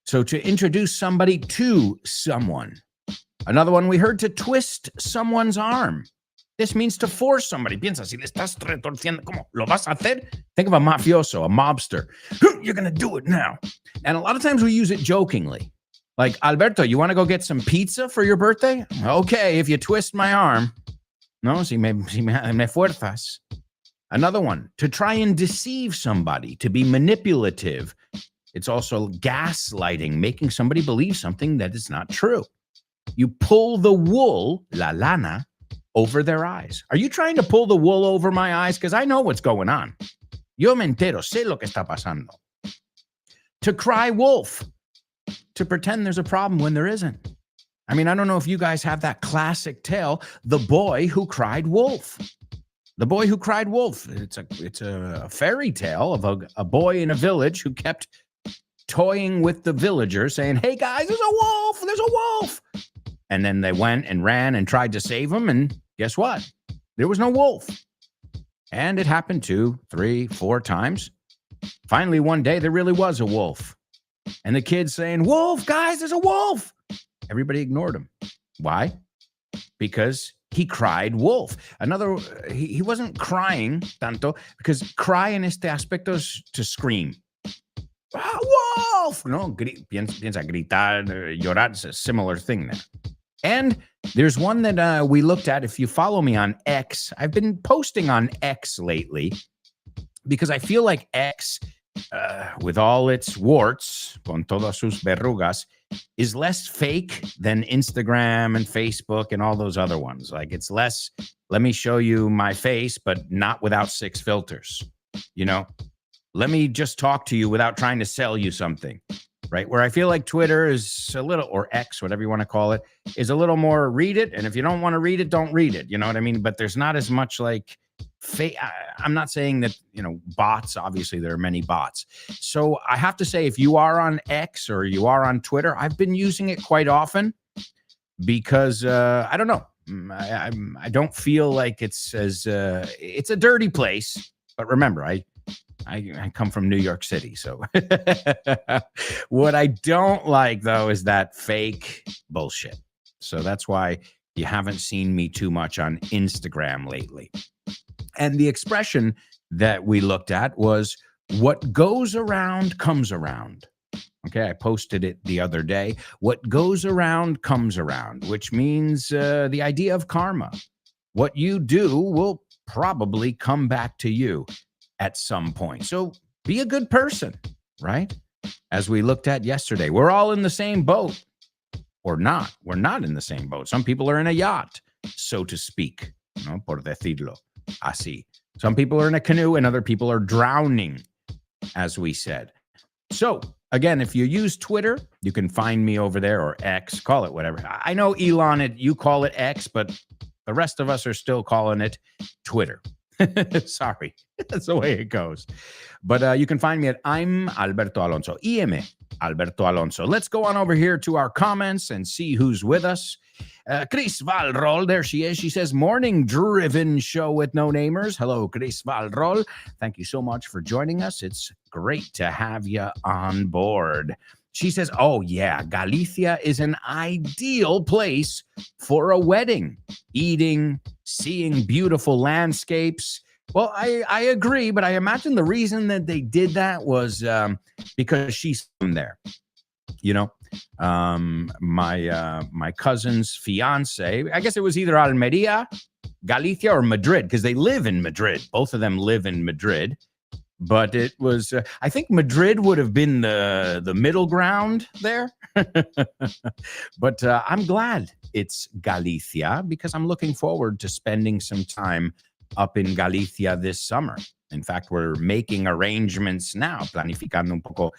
So to introduce somebody to someone. Another one we heard, to twist someone's arm. This means to force somebody. Piensa, si le estás retorciendo, ¿cómo lo vas a hacer? Think of a mafioso, a mobster. You're going to do it now. And a lot of times we use it jokingly. Like, Alberto, you want to go get some pizza for your birthday? Okay, if you twist my arm. No, si me fuerzas. Another one, to try and deceive somebody, to be manipulative. It's also gaslighting, making somebody believe something that is not true. You pull the wool, la lana, over their eyes. Are you trying to pull the wool over my eyes? Because I know what's going on. Yo me entero, sé lo que está pasando. To cry wolf, to pretend there's a problem when there isn't. I mean, I don't know if you guys have that classic tale, The Boy Who Cried Wolf. The Boy Who Cried Wolf. It's a fairy tale of a boy in a village who kept toying with the villagers, saying, hey guys, there's a wolf, there's a wolf. And then they went and ran and tried to save him, and guess what? There was no wolf. And it happened 2, 3, 4 times. Finally, one day, there really was a wolf. And the kids saying, wolf, guys, there's a wolf. Everybody ignored him. Why? Because he cried wolf. He wasn't crying tanto, because cry en este aspecto is to scream. Wolf! No, piensa gritar, llorar, it's a similar thing there. And there's one that we looked at. If you follow me on X, I've been posting on X lately because I feel like X, with all its warts, con todas sus verrugas, is less fake than Instagram and Facebook and all those other ones. Like, it's less, let me show you my face, but not without 6 filters. You know, let me just talk to you without trying to sell you something. Right? Where I feel like Twitter is a little, or X, whatever you want to call it, is a little more read it. And if you don't want to read it, don't read it. You know what I mean? But there's not as much like I'm not saying that, bots, obviously there are many bots. So I have to say, if you are on X or you are on Twitter, I've been using it quite often because I don't know. I don't feel like it's it's a dirty place. But remember, I come from New York City, so what I don't like, though, is that fake bullshit. So that's why you haven't seen me too much on Instagram lately. And the expression that we looked at was, what goes around comes around. Okay, I posted it the other day. What goes around comes around, which means the idea of karma. What you do will probably come back to you at some point. So be a good person, right? As we looked at yesterday, we're all in the same boat, or not. We're not in the same boat. Some people are in a yacht, so to speak, por decirlo así. Some people are in a canoe and other people are drowning, as we said. So again, if you use Twitter, you can find me over there, or X, call it whatever. I know, Elon, you call it X, but the rest of us are still calling it Twitter. Sorry, that's the way it goes. But you can find me at I'm Alberto Alonso. IM Alberto Alonso. Let's go on over here to our comments and see who's with us. Chris Valrol, there she is. She says, morning driven show with no namers. Hello, Chris Valrol. Thank you so much for joining us. It's great to have you on board. She says, oh, yeah, Galicia is an ideal place for a wedding, eating, seeing beautiful landscapes. Well, I agree, but I imagine the reason that they did that was because she's from there. My cousin's fiance, I guess it was either Almeria, Galicia, or Madrid, because they live in Madrid. Both of them live in Madrid. But it was, I think Madrid would have been the middle ground there. But I'm glad it's Galicia because I'm looking forward to spending some time up in Galicia this summer. In fact, we're making arrangements now, planificando un poco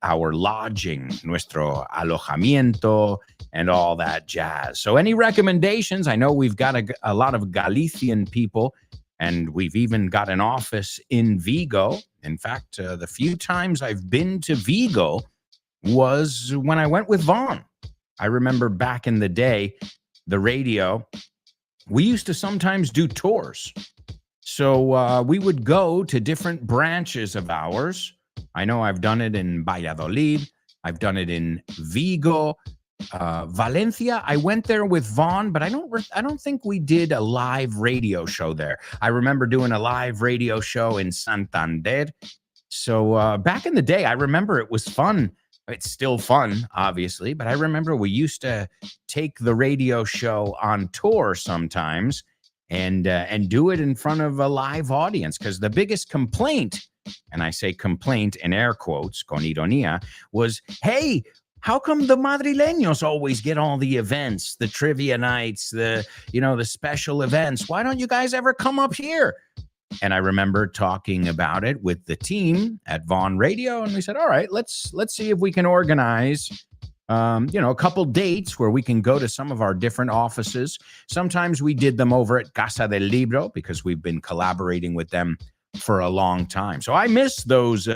our lodging, nuestro alojamiento, and all that jazz. So any recommendations? I know we've got a lot of Galician people, and we've even got an office in Vigo. In fact, the few times I've been to Vigo was when I went with Vaughn. I remember back in the day, the radio, we used to sometimes do tours. So we would go to different branches of ours. I know I've done it in Valladolid. I've done it in Vigo, Valencia. I went there with Vaughn, but I don't think we did a live radio show there. I remember doing a live radio show in Santander. So back in the day, I remember it was fun. It's still fun, obviously, but I remember we used to take the radio show on tour sometimes and do it in front of a live audience, because the biggest complaint, and I say complaint in air quotes, con ironía, was, hey, how come the Madrileños always get all the events, the trivia nights, the special events? Why don't you guys ever come up here? And I remember talking about it with the team at Vaughn Radio, and we said, all right, let's see if we can organize a couple dates where we can go to some of our different offices. Sometimes we did them over at Casa del Libro because we've been collaborating with them for a long time. So I miss those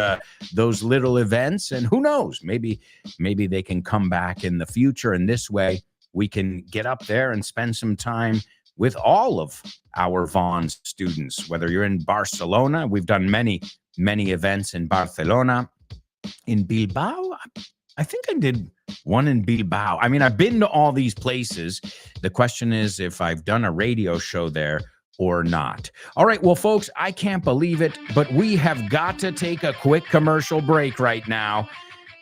little events, and who knows, maybe they can come back in the future. And this way we can get up there and spend some time with all of our Vaughn students, whether you're in Barcelona. We've done many events in Barcelona, in Bilbao. I think I did one in Bilbao. I mean, I've been to all these places. The question is if I've done a radio show there or not. All right, well, folks, I can't believe it, but we have got to take a quick commercial break right now.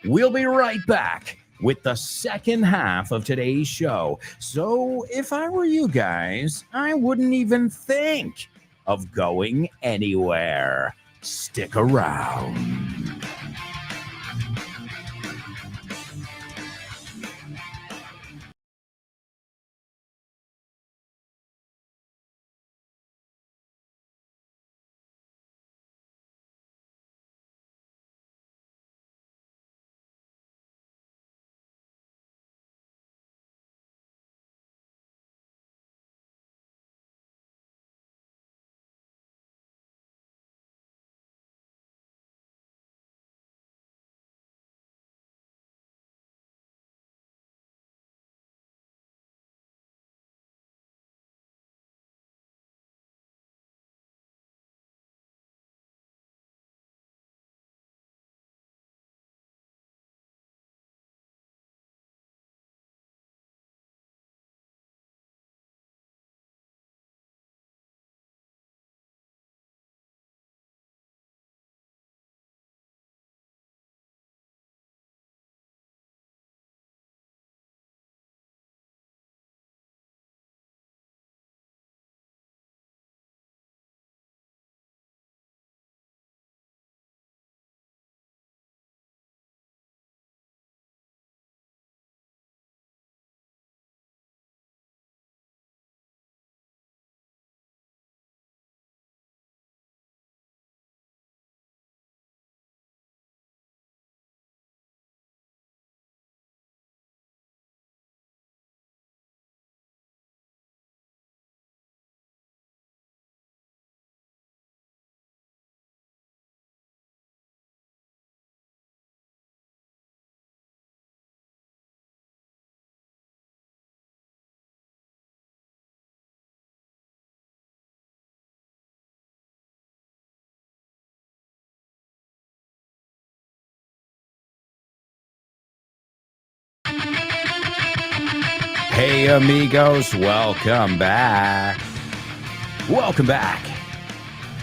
We'll be right back with the second half of today's show. So if I were you guys, I wouldn't even think of going anywhere. Stick around. Hey, amigos, welcome back. Welcome back.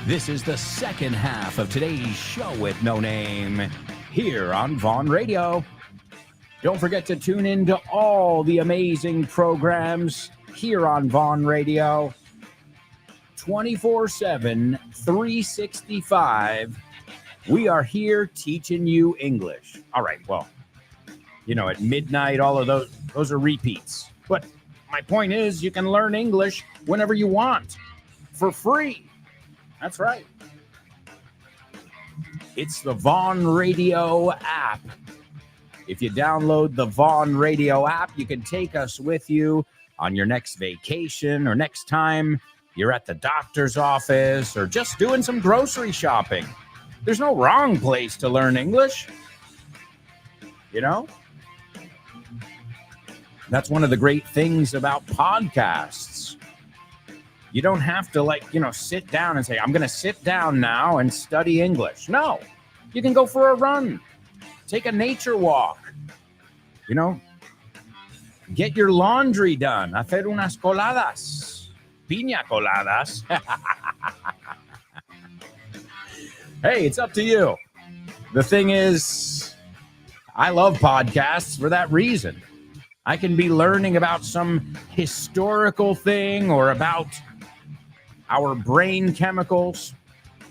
This is the second half of today's show with No Name here on Vaughn Radio. Don't forget to tune in to all the amazing programs here on Vaughn Radio. 24/7, 365. We are here teaching you English. All right, well, at midnight, all of those are repeats. But my point is, you can learn English whenever you want, for free. That's right. It's the Vaughn Radio app. If you download the Vaughn Radio app, you can take us with you on your next vacation or next time you're at the doctor's office or just doing some grocery shopping. There's no wrong place to learn English. You know? That's one of the great things about podcasts. You don't have to sit down and say, I'm going to sit down now and study English. No, you can go for a run, take a nature walk, get your laundry done, hacer unas coladas, piña coladas. Hey, it's up to you. The thing is, I love podcasts for that reason. I can be learning about some historical thing or about our brain chemicals.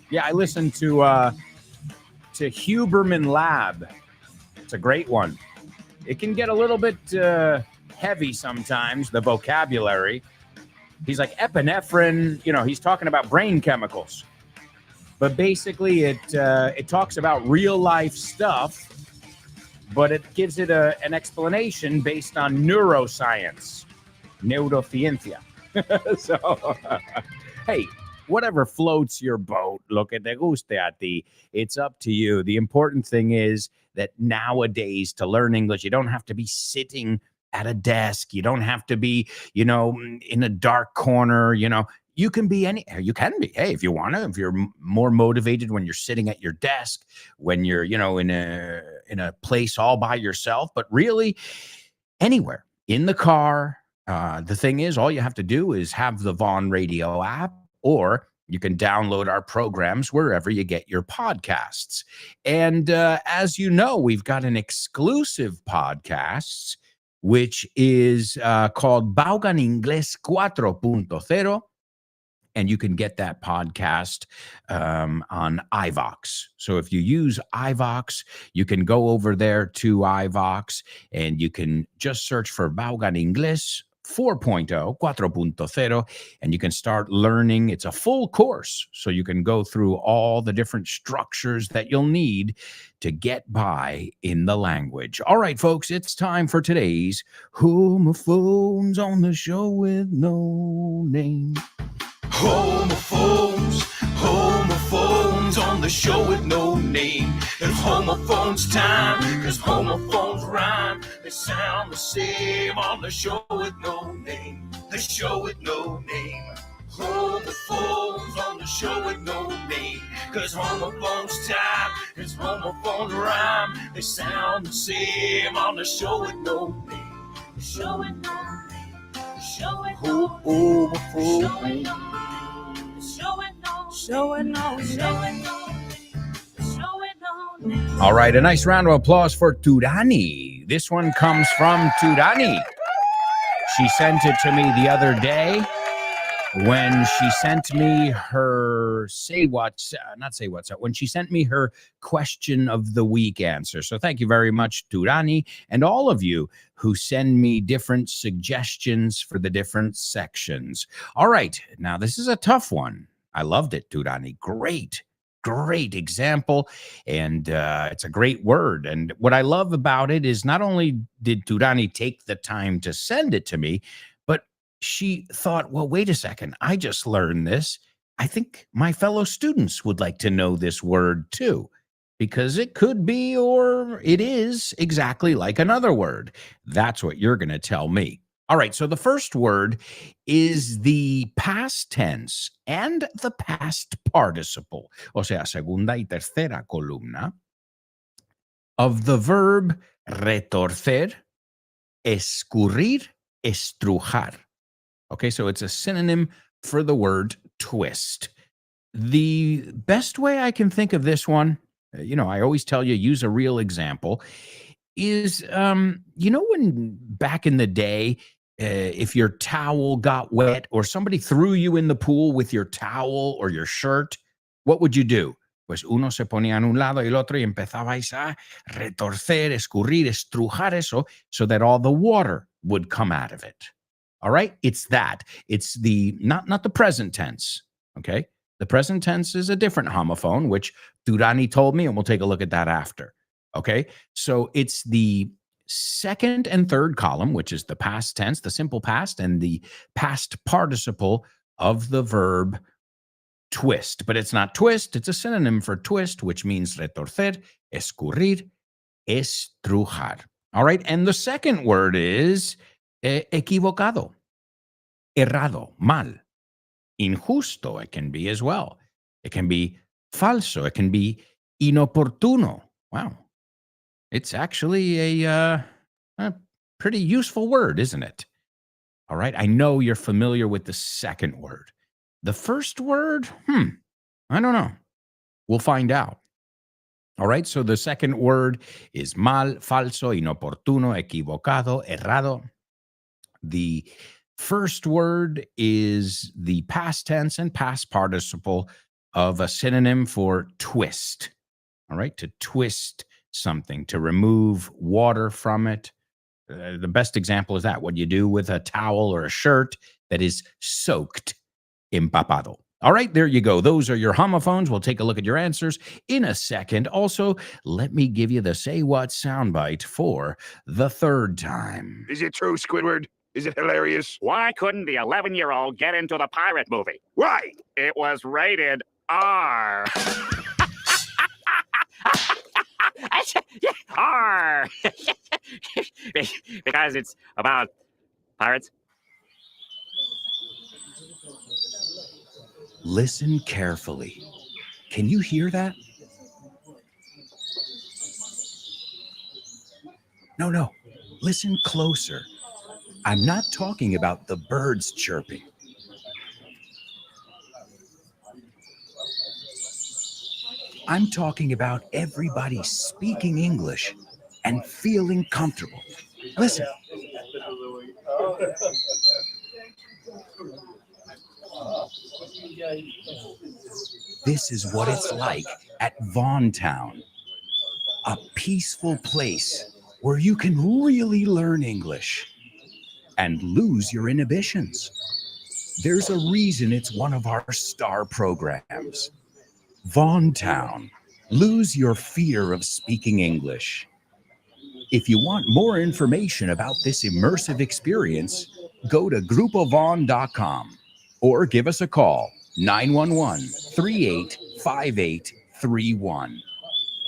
Yeah, I listen to Huberman Lab. It's a great one. It can get a little bit heavy sometimes, the vocabulary. He's like epinephrine, he's talking about brain chemicals. But basically it talks about real life stuff, but it gives it an explanation based on neuroscience, neurociencia. So, hey, whatever floats your boat, lo que te guste a ti, it's up to you. The important thing is that nowadays to learn English, you don't have to be sitting at a desk. You don't have to be, in a dark corner, You can be hey, if you want to, if you're more motivated when you're sitting at your desk, when you're, in a place all by yourself, but really anywhere in the car. The thing is, all you have to do is have the Vaughn Radio app, or you can download our programs wherever you get your podcasts. And as you know, we've got an exclusive podcast, which is called Vaughan Inglés 4.0. And you can get that podcast on iVox. So if you use iVox, you can go over there to iVox and you can just search for Vaughan Inglés 4.0, and you can start learning. It's a full course, so you can go through all the different structures that you'll need to get by in the language. All right, folks, it's time for today's Homophones on the Show with No Name. Homophones on the show with no name. It's homophones time, cause homophones rhyme. They sound the same on the show with no name. The show with no name. Homophones on the show with no name. Cause homophones time, cause homophones rhyme. They sound the same on the show with no name. The show with no name. The show with no name. The show with no name. All right, a nice round of applause for Turani. This one comes from Turani. She sent it to me the other day when she sent me her when she sent me her question of the week answer. So thank you very much, Turani, and all of you who send me different suggestions for the different sections. All right, now this is a tough one. I loved it, Turani. Great example. And it's a great word. And what I love about it is not only did Turani take the time to send it to me, but she thought, well, wait a second. I just learned this. I think my fellow students would like to know this word too, because it could be, or it is exactly like another word. That's what you're going to tell me. All right, so the first word is the past tense and the past participle, o sea, segunda y tercera columna, of the verb retorcer, escurrir, estrujar. Okay, so it's a synonym for the word twist. The best way I can think of this one, I always tell you, use a real example, is, when back in the day, if your towel got wet or somebody threw you in the pool with your towel or your shirt, what would you do? Pues uno se ponía en un lado y el otro y empezabais a retorcer, escurrir, estrujar eso so that all the water would come out of it. All right? It's that. It's the not the present tense, okay? The present tense is a different homophone, which Durani told me, and we'll take a look at that after. Okay, so it's the second and third column, which is the past tense, the simple past, and the past participle of the verb twist. But it's not twist, it's a synonym for twist, which means retorcer, escurrir, estrujar. All right, and the second word is equivocado, errado, mal. Injusto, it can be as well. It can be falso, it can be inoportuno. Wow. It's actually a pretty useful word, isn't it? All right, I know you're familiar with the second word. The first word, I don't know. We'll find out. All right, so the second word is mal, falso, inoportuno, equivocado, errado. The first word is the past tense and past participle of a synonym for twist. All right, to twist something, to remove water from it. The best example is that what you do with a towel or a shirt that is soaked, empapado. All right, there you go. Those are your homophones. We'll take a look at your answers in a second. Also, let me give you the Say What soundbite for the third time. Is it true, Squidward? Is it hilarious? Why couldn't the 11-year-old get into the pirate movie? Why? It was rated R. R. Because it's about pirates. Listen carefully. Can you hear that? No. Listen closer. I'm not talking about the birds chirping. I'm talking about everybody speaking English and feeling comfortable. Listen. This is what it's like at Vaughan Town, a peaceful place where you can really learn English and lose your inhibitions. There's a reason it's one of our star programs. Vaughan Town, lose your fear of speaking English. If you want more information about this immersive experience, go to grupovaughn.com or give us a call, 911-385831.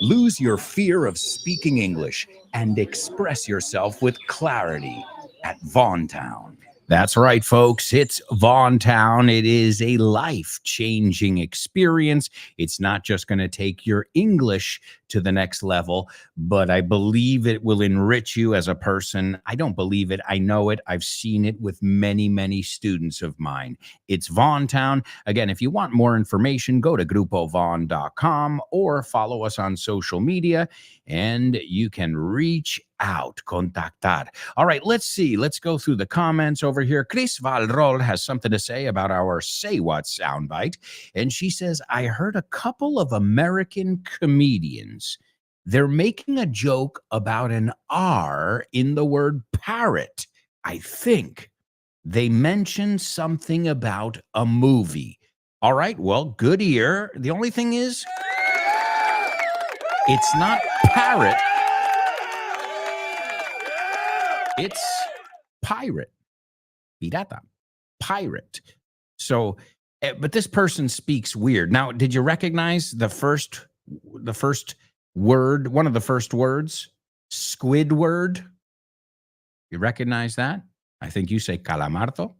Lose your fear of speaking English and express yourself with clarity at Vaughan Town. That's right, folks. It's Vaughan Town. It is a life-changing experience. It's not just going to take your English to the next level, but I believe it will enrich you as a person. I don't believe it. I know it. I've seen it with many, many students of mine. It's Vaughan Town. Again, if you want more information, go to grupovaughn.com or follow us on social media, and you can reach out, contactar. All right, let's see. Let's go through the comments over here. Chris Valrol has something to say about our Say What soundbite, and she says, I heard a couple of American comedians. They're making a joke about an R in the word parrot. I think they mentioned something about a movie. All right, well, good ear. The only thing is, it's not parrot. It's pirate. Pirata. Pirate. So, but this person speaks weird. Now, did you recognize the first word, one of the first words? Squidward. You recognize that? I think you say calamardo.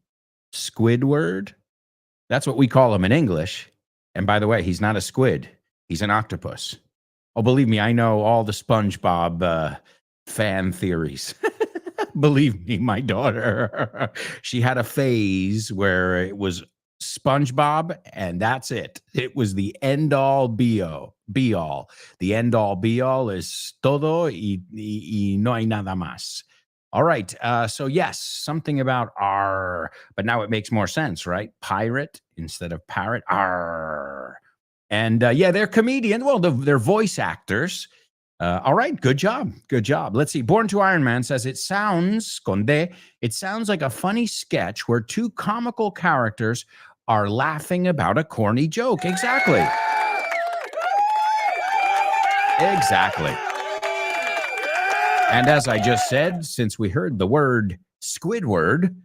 Squidward. That's what we call him in English. And by the way, he's not a squid. He's an octopus. Oh, believe me, I know all the SpongeBob fan theories. Believe me, my daughter, she had a phase where it was SpongeBob, and that's it. It was the end all be all. The end all be all is todo y no hay nada más. All right. So yes, something about R, but now it makes more sense, right? Pirate instead of parrot. R. And yeah, they're comedians. Well, they're voice actors. All right, good job. Good job. Let's see. Born to Iron Man says it sounds, Conde, it sounds like a funny sketch where two comical characters are laughing about a corny joke. Exactly. Exactly. And as I just said, since we heard the word Squidward,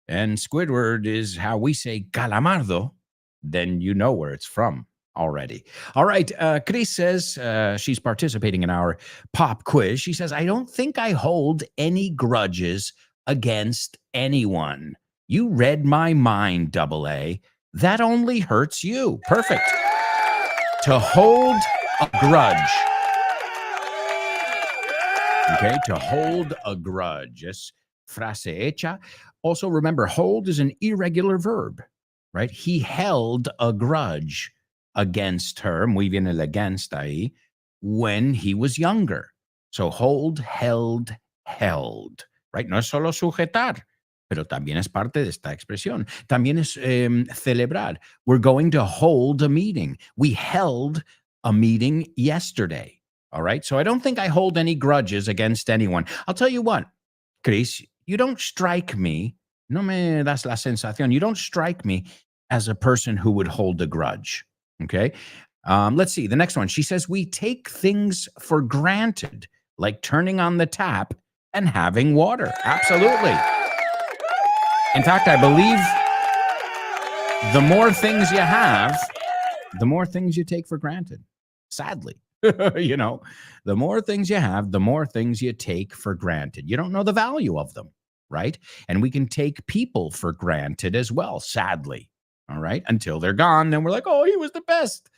and Squidward is how we say calamardo, then you know where it's from already. All right. Chris says she's participating in our pop quiz. She says, I don't think I hold any grudges against anyone. You read my mind, double A. That only hurts you. Perfect. To hold a grudge. Okay, to hold a grudge. Es frase hecha. Also, remember, hold is an irregular verb, right? He held a grudge against her, muy bien el against ahí, when he was younger. So hold, held, right? No es solo sujetar, pero también es parte de esta expresión. También es celebrar. We're going to hold a meeting. We held a meeting yesterday. All right. So I don't think I hold any grudges against anyone. I'll tell you what, Chris, you don't strike me. No me das la sensación. You don't strike me as a person who would hold a grudge. Okay. Let's see. The next one. She says, we take things for granted, like turning on the tap and having water. Absolutely. In fact, I believe the more things you have, the more things you take for granted. Sadly. You know, the more things you have, the more things you take for granted. You don't know the value of them, right? And we can take people for granted as well, sadly. All right. Until they're gone. Then we're like, oh, he was the best.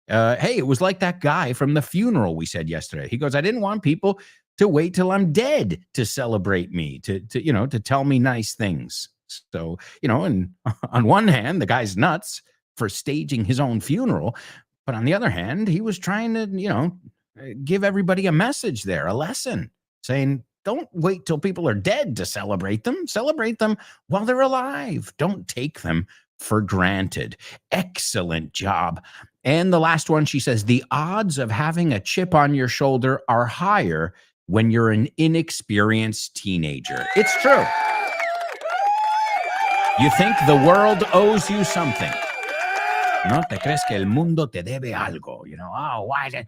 Hey, it was like that guy from the funeral we said yesterday. He goes, I didn't want people to wait till I'm dead to celebrate me, to tell me nice things. So, and on one hand, the guy's nuts for staging his own funeral. But on the other hand, he was trying to, give everybody a message there, a lesson, saying, don't wait till people are dead to celebrate them. Celebrate them while they're alive. Don't take them for granted. Excellent job. And the last one, she says, the odds of having a chip on your shoulder are higher when you're an inexperienced teenager. It's true. You think the world owes you something. No te crees que el mundo te debe algo, oh, why?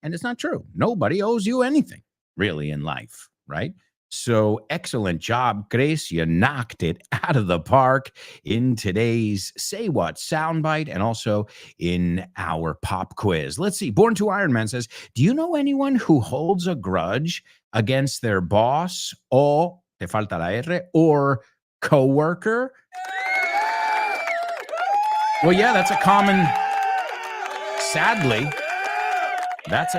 And it's not true. Nobody owes you anything, really, in life, right? So excellent job, Grace. You knocked it out of the park in today's Say What soundbite and also in our pop quiz. Let's see. Born to Iron Man says, do you know anyone who holds a grudge against their boss o, te falta la R, or coworker? Well, yeah, that's a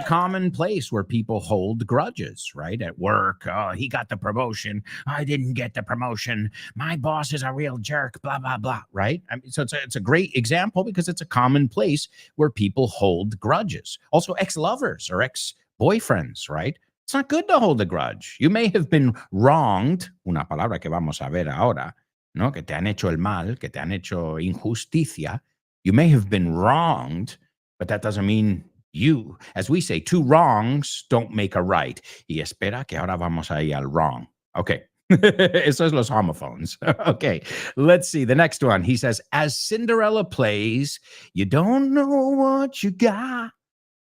common place where people hold grudges, right? At work, oh, he got the promotion. I didn't get the promotion. My boss is a real jerk, blah, blah, blah, right? I mean, so it's a great example because it's a common place where people hold grudges. Also, ex-lovers or ex-boyfriends, right? It's not good to hold a grudge. You may have been wronged, una palabra que vamos a ver ahora, ¿no? Que te han hecho el mal, que te han hecho injusticia. You may have been wronged, but that doesn't mean you, as we say, two wrongs don't make a right. Y espera que ahora vamos a ir al wrong. Okay. Eso es los homophones. Okay. Let's see. The next one. He says, as Cinderella plays, you don't know what you got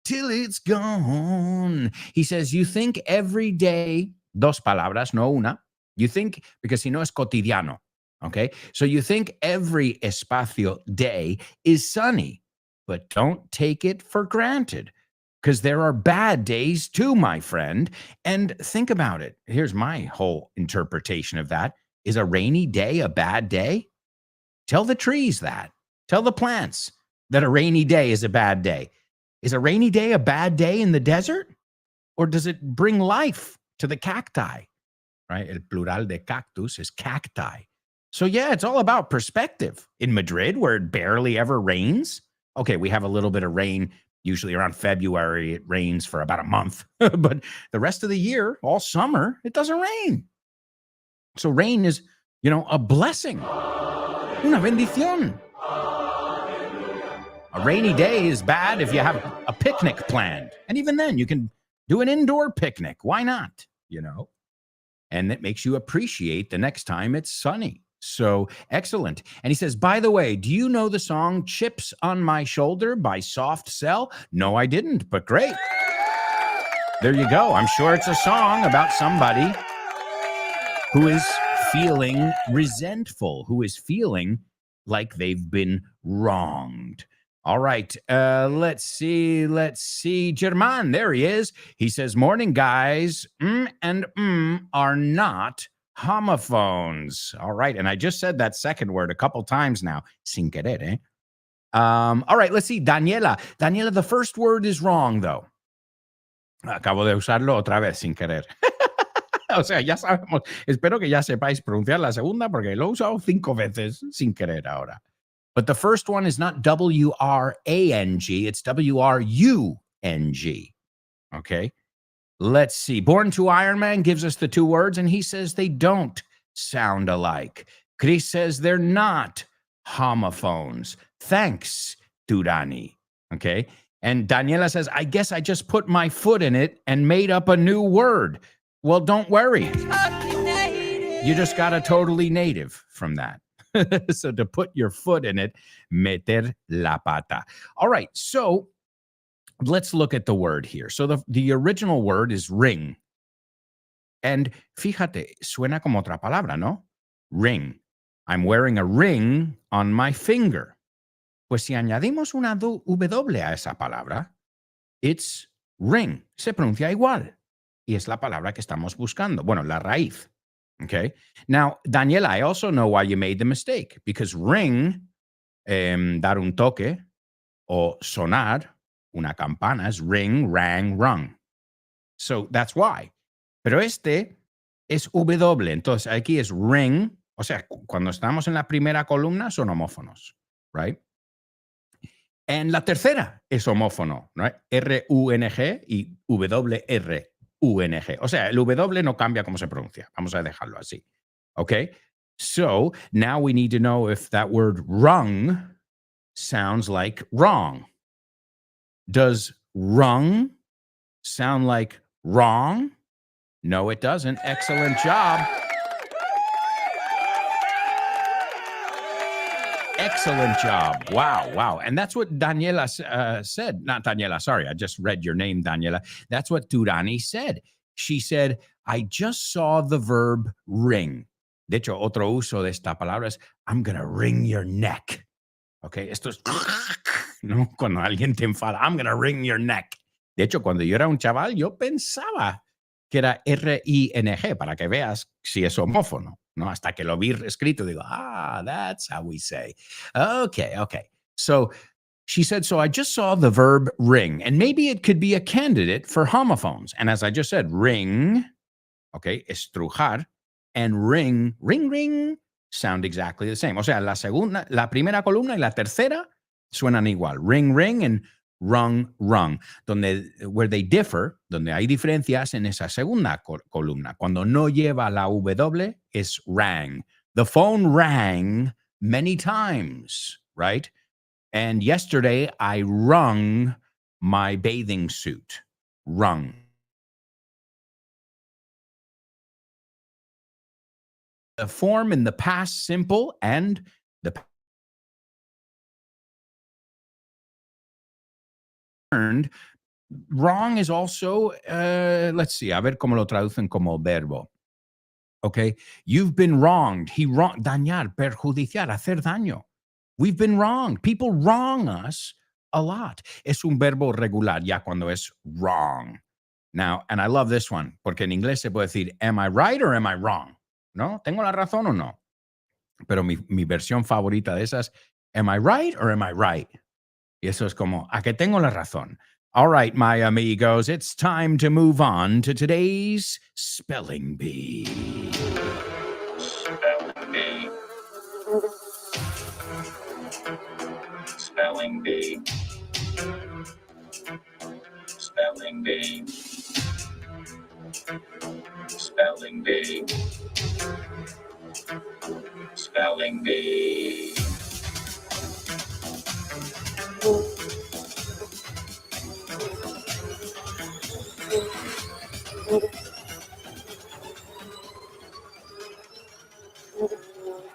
till it's gone. He says, you think every day, dos palabras, no una. You think, because si no es cotidiano. Okay. So you think every espacio day is sunny, but don't take it for granted because there are bad days too, my friend. And think about it. Here's my whole interpretation of that. Is a rainy day a bad day? Tell the trees that. Tell the plants that a rainy day is a bad day. Is a rainy day a bad day in the desert? Or does it bring life to the cacti? Right? El plural de cactus is cacti. So yeah, it's all about perspective. In Madrid, where it barely ever rains, okay, we have a little bit of rain, usually around February. It rains for about a month, but the rest of the year, all summer, it doesn't rain. So rain is, a blessing, una bendición. A rainy day is bad if you have a picnic planned. And even then, you can do an indoor picnic. Why not? And it makes you appreciate the next time it's sunny. So excellent. And he says, by the way, do you know the song Chips on My Shoulder by Soft Cell? No, I didn't, but great. There you go. I'm sure it's a song about somebody who is feeling resentful, who is feeling like they've been wronged. All right. Let's see. German, there he is. He says, morning, guys. And are not homophones. All right. And I just said that second word a couple times now. Sin querer, eh? All right. Let's see. Daniela. Daniela, the first word is wrong, though. Acabo de usarlo otra vez sin querer. O sea, ya sabemos. Espero que ya sepáis pronunciar la segunda porque lo he usado 5 veces sin querer ahora. But the first one is not W-R-A-N-G. It's W-R-U-N-G. Okay. Let's see. Born to Iron Man gives us the 2 words, and he says they don't sound alike. Chris says they're not homophones. Thanks, Durani. Okay. And Daniela says, I guess I just put my foot in it and made up a new word. Well, don't worry. You just got a totally native from that. So to put your foot in it, meter la pata. All right. So let's look at the word here. So the original word is ring. And fíjate, suena como otra palabra, ¿no? Ring. I'm wearing a ring on my finger. Pues si añadimos una W a esa palabra, it's ring. Se pronuncia igual. Y es la palabra que estamos buscando. Bueno, la raíz. Okay. Now, Daniela, I also know why you made the mistake. Because ring, dar un toque, o sonar, una campana, es ring, rang, rung. So that's why. Pero este es W. Entonces, aquí es ring. O sea, cuando estamos en la primera columna, son homófonos. Right? En la tercera es homófono. Right? R-U-N-G y W-R-U-N-G. O sea, el W no cambia cómo se pronuncia. Vamos a dejarlo así. Okay? So, now we need to know if that word rung sounds like wrong. Does rung sound like wrong? No, it doesn't. Excellent job. Excellent job. Wow, wow. And that's what Daniela said. Not Daniela, sorry. I just read your name, Daniela. That's what Turani said. She said, I just saw the verb ring. De hecho, otro uso de esta palabra es, I'm going to wring your neck. Okay, esto es, ¿no? Cuando alguien te enfada, I'm going to wring your neck. De hecho, cuando yo era un chaval, yo pensaba que era R-I-N-G, para que veas si es homófono, ¿no? Hasta que lo vi escrito, digo, that's how we say. Okay. So she said, so I just saw the verb ring, and maybe it could be a candidate for homophones. And as I just said, ring, okay, estrujar, and ring, ring, ring, sound exactly the same. O sea, la primera columna y la tercera suenan igual. Ring, ring, and rung, rung. Where they differ, donde hay diferencias en esa segunda columna. Cuando no lleva la W, es rang. The phone rang many times, right? And yesterday, I wrung my bathing suit. Wrung. The form in the past simple and the wrong is also, let's see, a ver cómo lo traducen como verbo. Okay, you've been wronged. Dañar, perjudiciar, hacer daño. We've been wronged. People wrong us a lot. Es un verbo regular ya cuando es wrong. Now, and I love this one, porque en inglés se puede decir, am I right or am I wrong? ¿No? ¿Tengo la razón o no? Pero mi versión favorita de esas, am I right or am I right? Y eso es como, ¿a que tengo la razón? All right, my amigos, it's time to move on to today's Spelling Bee. Spelling Bee. Spelling Bee. Spelling Bee. Spelling Bee. Spelling Bee.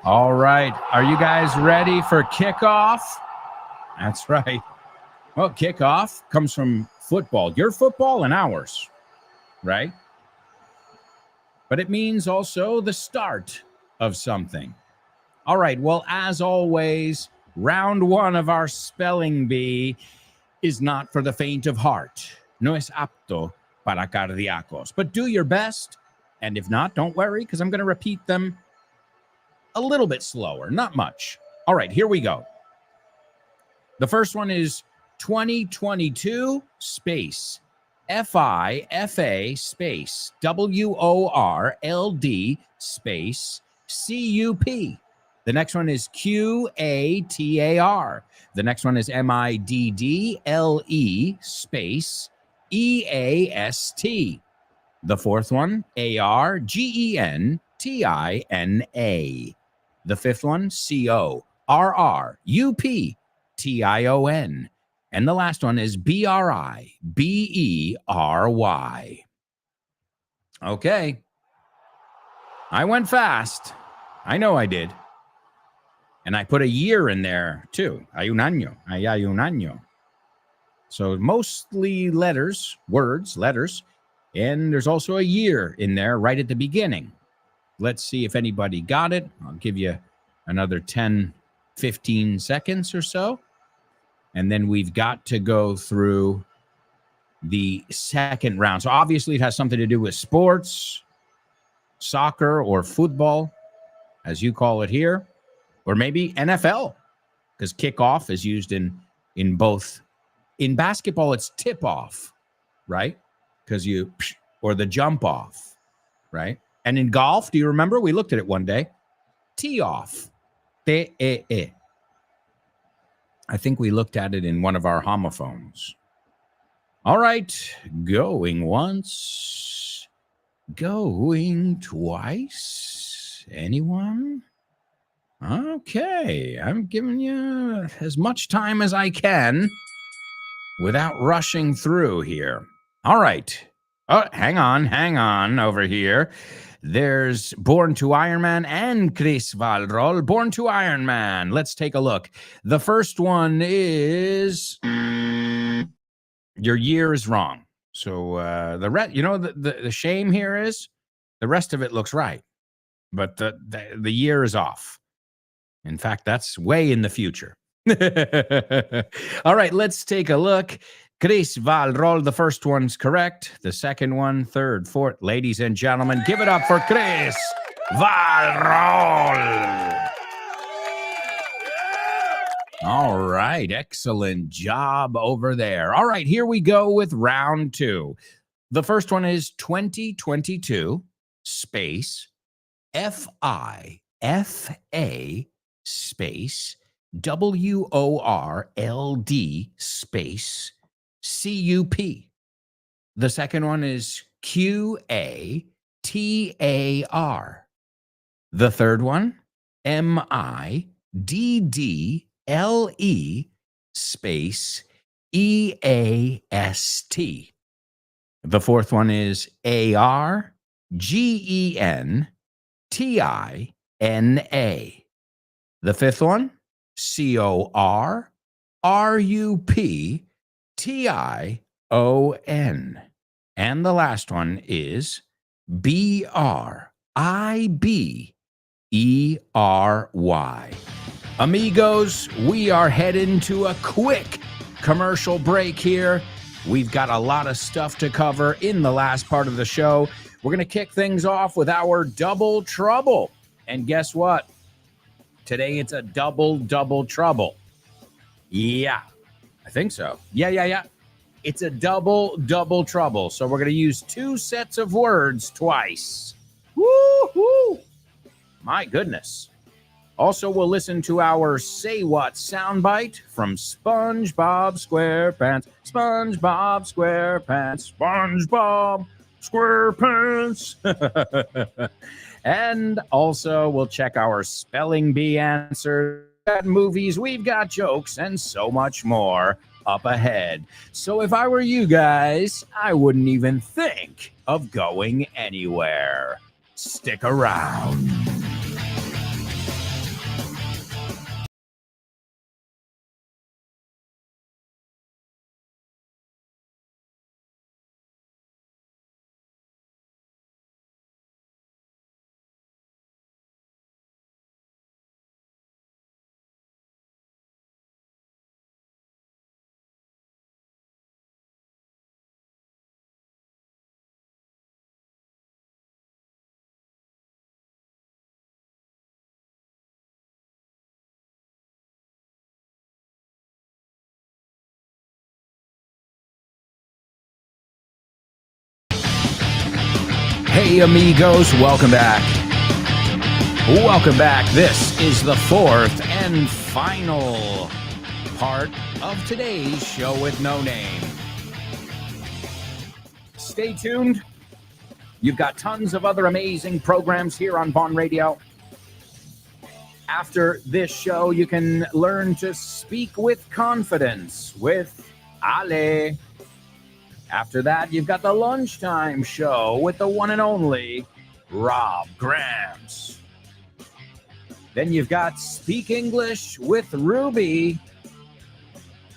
All right. Are you guys ready for kickoff? That's right. Well, kickoff comes from football. Your football and ours, right? But it means also the start of something. All right. Well, as always, round one of our spelling bee is not for the faint of heart. No es apto para cardíacos. But do your best. And if not, don't worry, because I'm going to repeat them a little bit slower, not much. All right, here we go. The first one is 2022 space FIFA space WORLD space CUP. The next one is QATAR. The next one is MIDDLE space EAST. The fourth one, ARGENTINA. The fifth one, CORRUPTION. And the last one is BRIBERY. Okay. I went fast. I know I did. And I put a year in there too. Hay un año. Hay un año. So mostly letters, words, letters. And there's also a year in there right at the beginning. Let's see if anybody got it. I'll give you another 10, 15 seconds or so. And then we've got to go through the second round. So obviously it has something to do with sports, soccer or football, as you call it here, or maybe NFL, because kickoff is used in both. In basketball, it's tip off, right? Because or the jump off, right? And in golf, do you remember? We looked at it one day. Tee off. T-E-E. I think we looked at it in one of our homophones. All right. Going once. Going twice. Anyone? Okay. I'm giving you as much time as I can without rushing through here. All right. Oh, hang on over here. There's Born to Iron Man and Chris Valrol. Born to Iron Man. Let's take a look. The first one is your year is wrong. So the rest, the shame here is the rest of it looks right, but the year is off. In fact, that's way in the future. All right, let's take a look. Chris Valrol, the first one's correct. The second one, third, fourth. Ladies and gentlemen, give it up for Chris Valrol. All right, excellent job over there. All right, here we go with round two. The first one is 2022 space FIFA space WORLD space CUP. The second one is QATAR. The third one, MIDDLE space EAST. The fourth one is ARGENTINA. The fifth one, CORRUPTION. And the last one is BRIBERY. Amigos, we are heading to a quick commercial break here. We've got a lot of stuff to cover in the last part of the show. We're going to kick things off with our double trouble. And guess what? Today it's a double trouble. Yeah, I think so. Yeah. It's a double trouble. So we're going to use two sets of words twice. Woo-hoo! My goodness. Also, we'll listen to our Say What soundbite from SpongeBob SquarePants. SpongeBob SquarePants. SpongeBob SquarePants. And also, we'll check our spelling bee answers. We've got movies, we've got jokes, and so much more up ahead. So if I were you guys, I wouldn't even think of going anywhere. Stick around. Hey, amigos, welcome back. Welcome back. This is the fourth and final part of today's show with no name. Stay tuned. You've got tons of other amazing programs here on Vaughn Radio. After this show, you can learn to speak with confidence with Ale. After that, you've got the lunchtime show with the one and only Rob Grams. Then you've got Speak English with Ruby.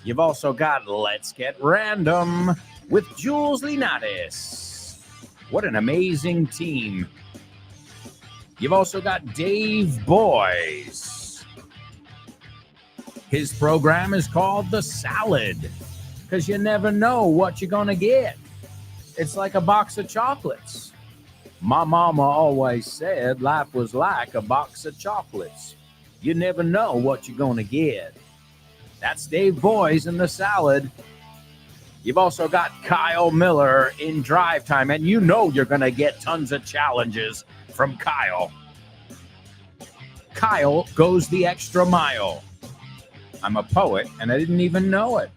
You've also got Let's Get Random with Jules Linares. What an amazing team. You've also got Dave Boys. His program is called The Salad, because you never know what you're going to get. It's like a box of chocolates. My mama always said life was like a box of chocolates. You never know what you're going to get. That's Dave Boys in The Salad. You've also got Kyle Miller in Drive Time, and you know you're going to get tons of challenges from Kyle. Kyle goes the extra mile. I'm a poet, and I didn't even know it.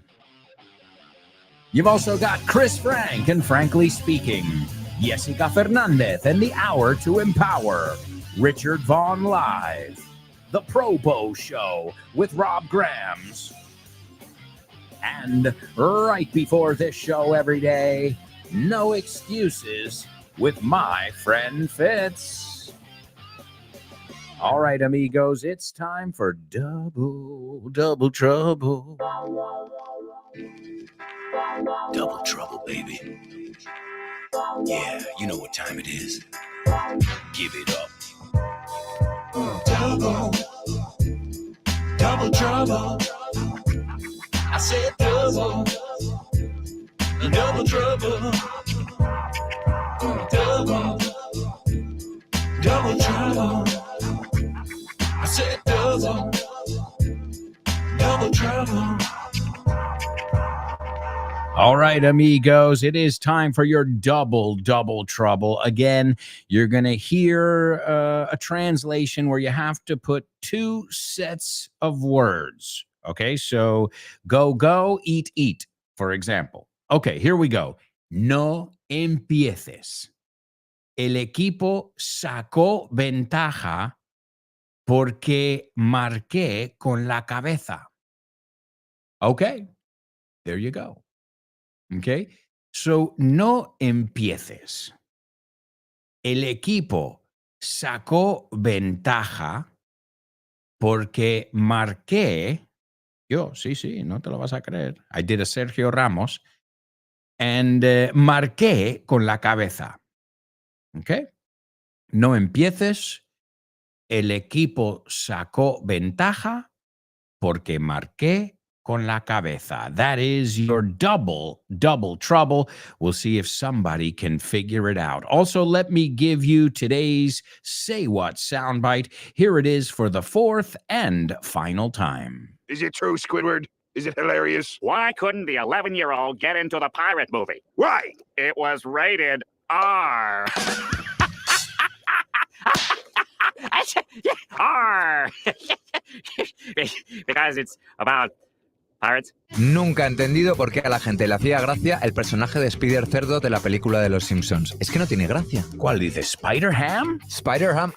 You've also got Chris Frank and Frankly Speaking, Jessica Fernandez and The Hour to Empower, Richard Vaughn Live, The Pro Bow Show with Rob Grams. And right before this show every day, No Excuses with my friend Fitz. All right, amigos, it's time for Double Trouble. Double trouble, baby. Yeah, you know what time it is. Give it up. Double trouble. I said double trouble. Double trouble. I said double trouble. All right, amigos, it is time for your double trouble. Again, you're going to hear a translation where you have to put two sets of words. Okay, so go, eat, for example. Okay, here we go. No empieces. El equipo sacó ventaja porque marqué con la cabeza. Okay, there you go. Okay, so no empieces. El equipo sacó ventaja porque marqué. Yo, sí, no te lo vas a creer. I did a Sergio Ramos and marqué con la cabeza. Okay, no empieces. El equipo sacó ventaja porque marqué con la cabeza. That is your double trouble. We'll see if somebody can figure it out. Also, let me give you today's Say What soundbite. Here it is for the fourth and final time. Is it true, Squidward? Is it hilarious? Why couldn't the 11-year-old get into the pirate movie? Why? It was rated R. R. Because it's about pirates. Nunca he entendido por qué a la gente le hacía gracia el personaje de Spider Cerdo de la película de los Simpsons. Es que no tiene gracia. ¿Cuál dice? ¿Spider-Ham? Spider-Ham,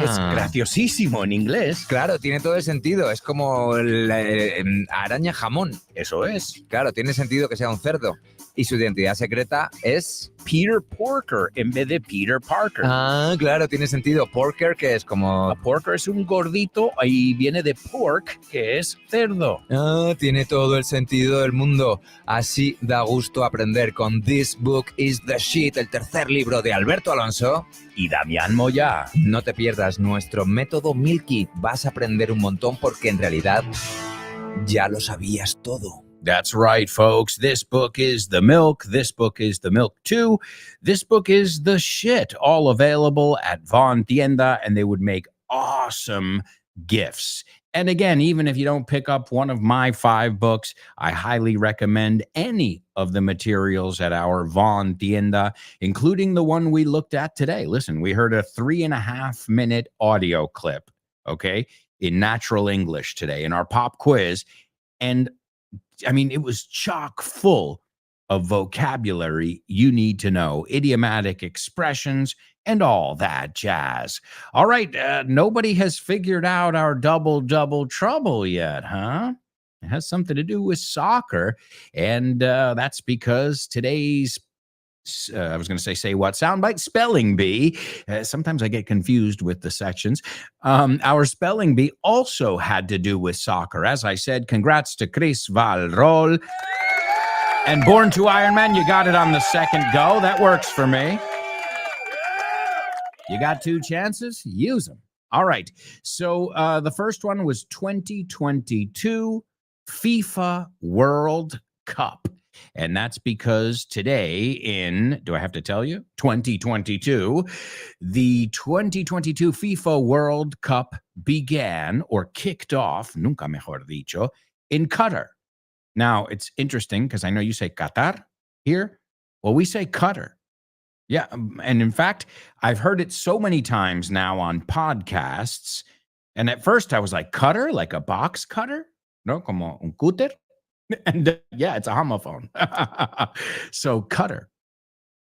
Es graciosísimo en inglés. Claro, tiene todo el sentido. Es como araña jamón. Eso es. Claro, tiene sentido que sea un cerdo. Y su identidad secreta es Peter Porker en vez de Peter Parker. Ah, claro, tiene sentido. Porker, que es como... A porker es un gordito y viene de pork, que es cerdo. Ah, tiene todo el sentido del mundo. Así da gusto aprender con This Book is the Shit, el tercer libro de Alberto Alonso y Damián Moya. No te pierdas nuestro método Milky. Vas a aprender un montón porque en realidad ya lo sabías todo. That's right, folks. This book is the milk. This book is the milk too. This book is the shit. All available at Vaughn Tienda, and they would make awesome gifts. And again, even if you don't pick up one of my 5 books, I highly recommend any of the materials at our Von Tienda, including the one we looked at today. Listen, we heard a 3.5-minute audio clip, okay, in natural English today in our pop quiz. And I mean, it was chock full of vocabulary you need to know, idiomatic expressions, and all that jazz. All right, nobody has figured out our double trouble yet, huh? It has something to do with soccer, and that's because today's I was going to say what soundbite spelling bee. Sometimes I get confused with the sections. Our spelling bee also had to do with soccer. As I said, congrats to Chris Valrol. And Born to Iron Man, you got it on the second go. That works for me. You got 2 chances? Use them. All right. So the first one was 2022 FIFA World Cup. And that's because today in, do I have to tell you? 2022, the 2022 FIFA World Cup began or kicked off, nunca mejor dicho, in Qatar. Now, it's interesting because I know you say Qatar here. Well, we say Qatar. Yeah. And in fact, I've heard it so many times now on podcasts. And at first I was like, cutter, like a box cutter? No, como un cúter? And yeah, it's a homophone. So Qatar.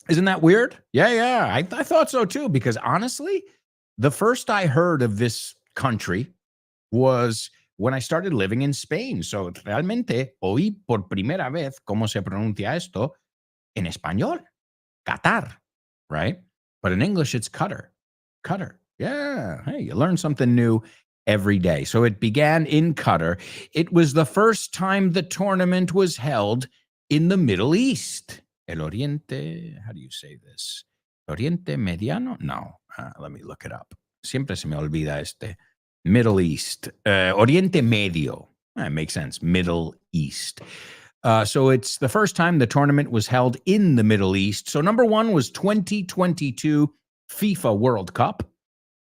Isn't that weird? Yeah. I thought so too, because honestly, the first I heard of this country was when I started living in Spain. So realmente oí por primera vez cómo se pronuncia esto en español. Qatar, right? But in English, it's Qatar. Qatar. Yeah. Hey, you learn something new every day. So it began in Qatar. It was the first time the tournament was held in the Middle East. El Oriente, how do you say this? Oriente Mediano? No, let me look it up. Siempre se me olvida este. Middle East. Oriente Medio. That makes sense. Middle East. So it's the first time the tournament was held in the Middle East. So number 1 was 2022 FIFA World Cup.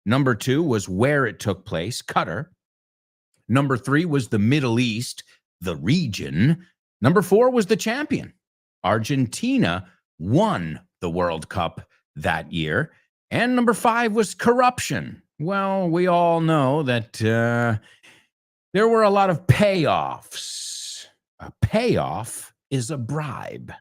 Number 2 was where it took place, Qatar. Number 3 was the Middle East, the region. Number 4 was the champion. Argentina won the World Cup that year. And number 5 was corruption. Well, we all know that there were a lot of payoffs. A payoff is a bribe,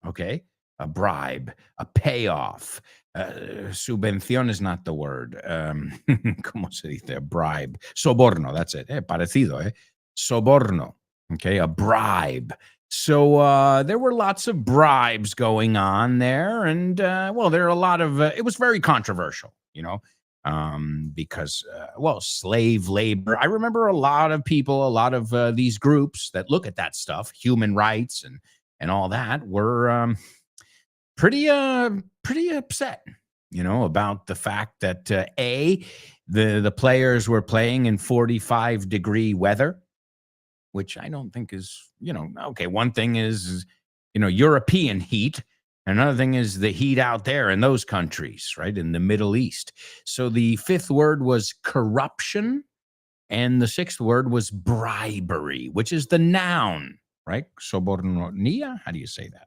okay? A bribe, a payoff. Subvención is not the word. ¿Cómo se dice? A bribe. Soborno, that's it. Parecido, Soborno, okay? A bribe. So there were lots of bribes going on there. And, well, there are a lot of, it was very controversial, you know? Because, well, slave labor. I remember a lot of people, a lot of these groups that look at that stuff, human rights and all that, were pretty upset, you know, about the fact that the players were playing in 45-degree weather, which I don't think is, you know, okay. One thing is, you know, European heat. Another thing is the heat out there in those countries, right, in the Middle East. So the 5th word was corruption, and the 6th word was bribery, which is the noun, right? Sobornía, how do you say that?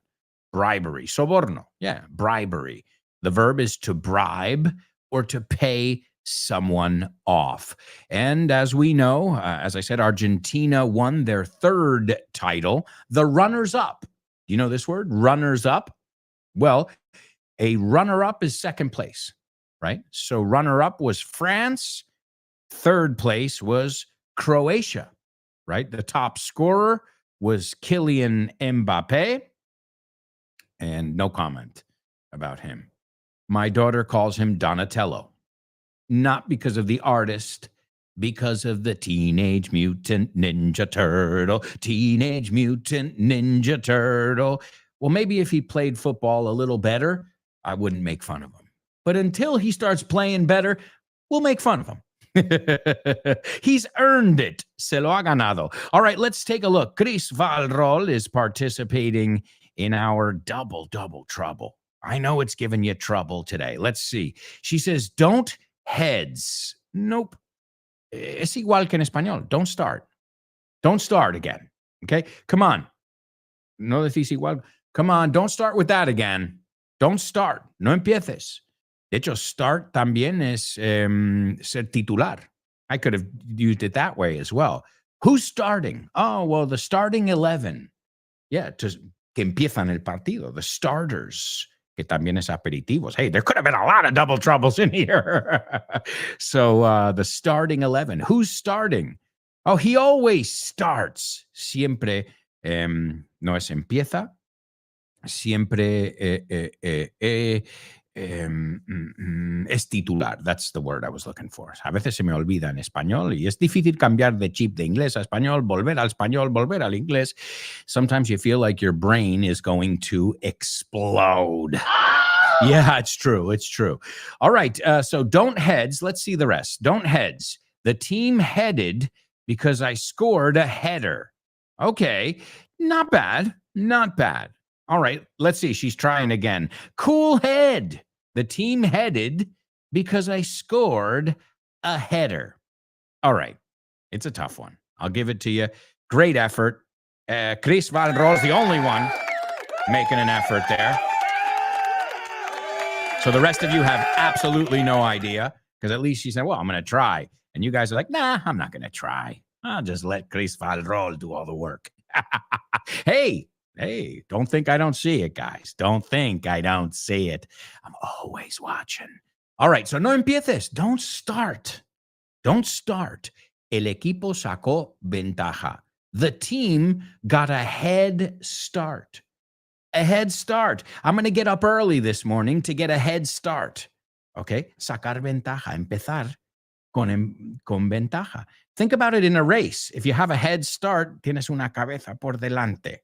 Bribery. Soborno, yeah, bribery. The verb is to bribe or to pay someone off. And as we know, as I said, Argentina won their 3rd title, the runners-up. Do you know this word, runners-up? Well, a runner-up is 2nd place, right? So runner-up was France. 3rd place was Croatia, right? The top scorer was Kylian Mbappe. And no comment about him. My daughter calls him Donatello. Not because of the artist, because of the Teenage Mutant Ninja Turtle. Teenage Mutant Ninja Turtle. Well, maybe if he played football a little better, I wouldn't make fun of him. But until he starts playing better, we'll make fun of him. He's earned it. Se lo ha ganado. All right, let's take a look. Chris Valrol is participating in our double trouble. I know it's giving you trouble today. Let's see. She says, don't heads. Nope. Es igual que en español. Don't start. Don't start again. Okay? Come on. No decís igual. Come on, don't start with that again. Don't start. No empieces. De hecho, start también es ser titular. I could have used it that way as well. Who's starting? Oh, well, the starting 11. Yeah, que empiezan el partido. The starters, que también es aperitivos. Hey, there could have been a lot of double troubles in here. So the starting 11. Who's starting? Oh, he always starts. Siempre no es empieza. Siempre es titular. That's the word I was looking for. A veces se me olvida en español y es difícil cambiar de chip de inglés a español, volver al español, volver al inglés. Sometimes you feel like your brain is going to explode. Yeah, it's true. It's true. All right. So don't heads. Let's see the rest. Don't heads. The team headed because I scored a header. Okay. Not bad. Not bad. All right. Let's see. She's trying again. Cool head. The team headed because I scored a header. All right. It's a tough one. I'll give it to you. Great effort. Chris Valrol's the only one making an effort there. So the rest of you have absolutely no idea because at least she said, well, I'm going to try. And you guys are like, nah, I'm not going to try. I'll just let Chris Valrol do all the work. Hey, don't think I don't see it, guys. Don't think I don't see it. I'm always watching. All right, so no empieces. Don't start. Don't start. El equipo sacó ventaja. The team got a head start. A head start. I'm going to get up early this morning to get a head start. Okay? Sacar ventaja. Empezar con ventaja. Think about it in a race. If you have a head start, tienes una cabeza por delante.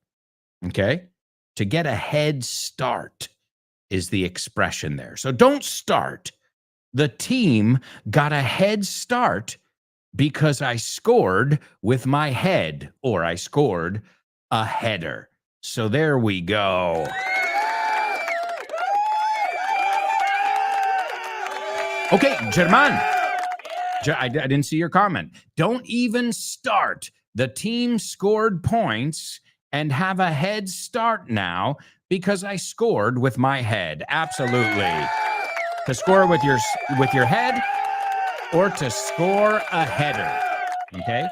Okay? To get a head start is the expression there. So don't start. The team got a head start because I scored with my head, or I scored a header. So there we go. Okay, German. I didn't see your comment. Don't even start. The team scored points and have a head start now because I scored with my head. Absolutely. To score with your head or to score a header. Okay?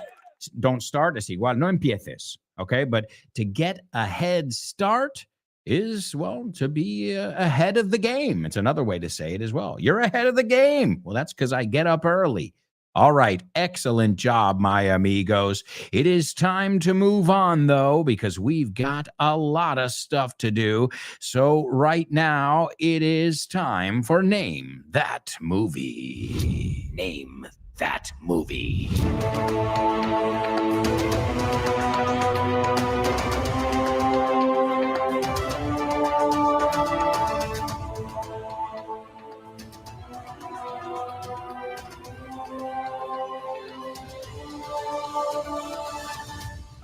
Don't start es igual. No empieces. Okay? But to get a head start is, well, to be ahead of the game. It's another way to say it as well. You're ahead of the game. Well, that's because I get up early. All right. Excellent job, my amigos. It is time to move on, though, because we've got a lot of stuff to do. So right now, it is time for Name That Movie. Name That Movie.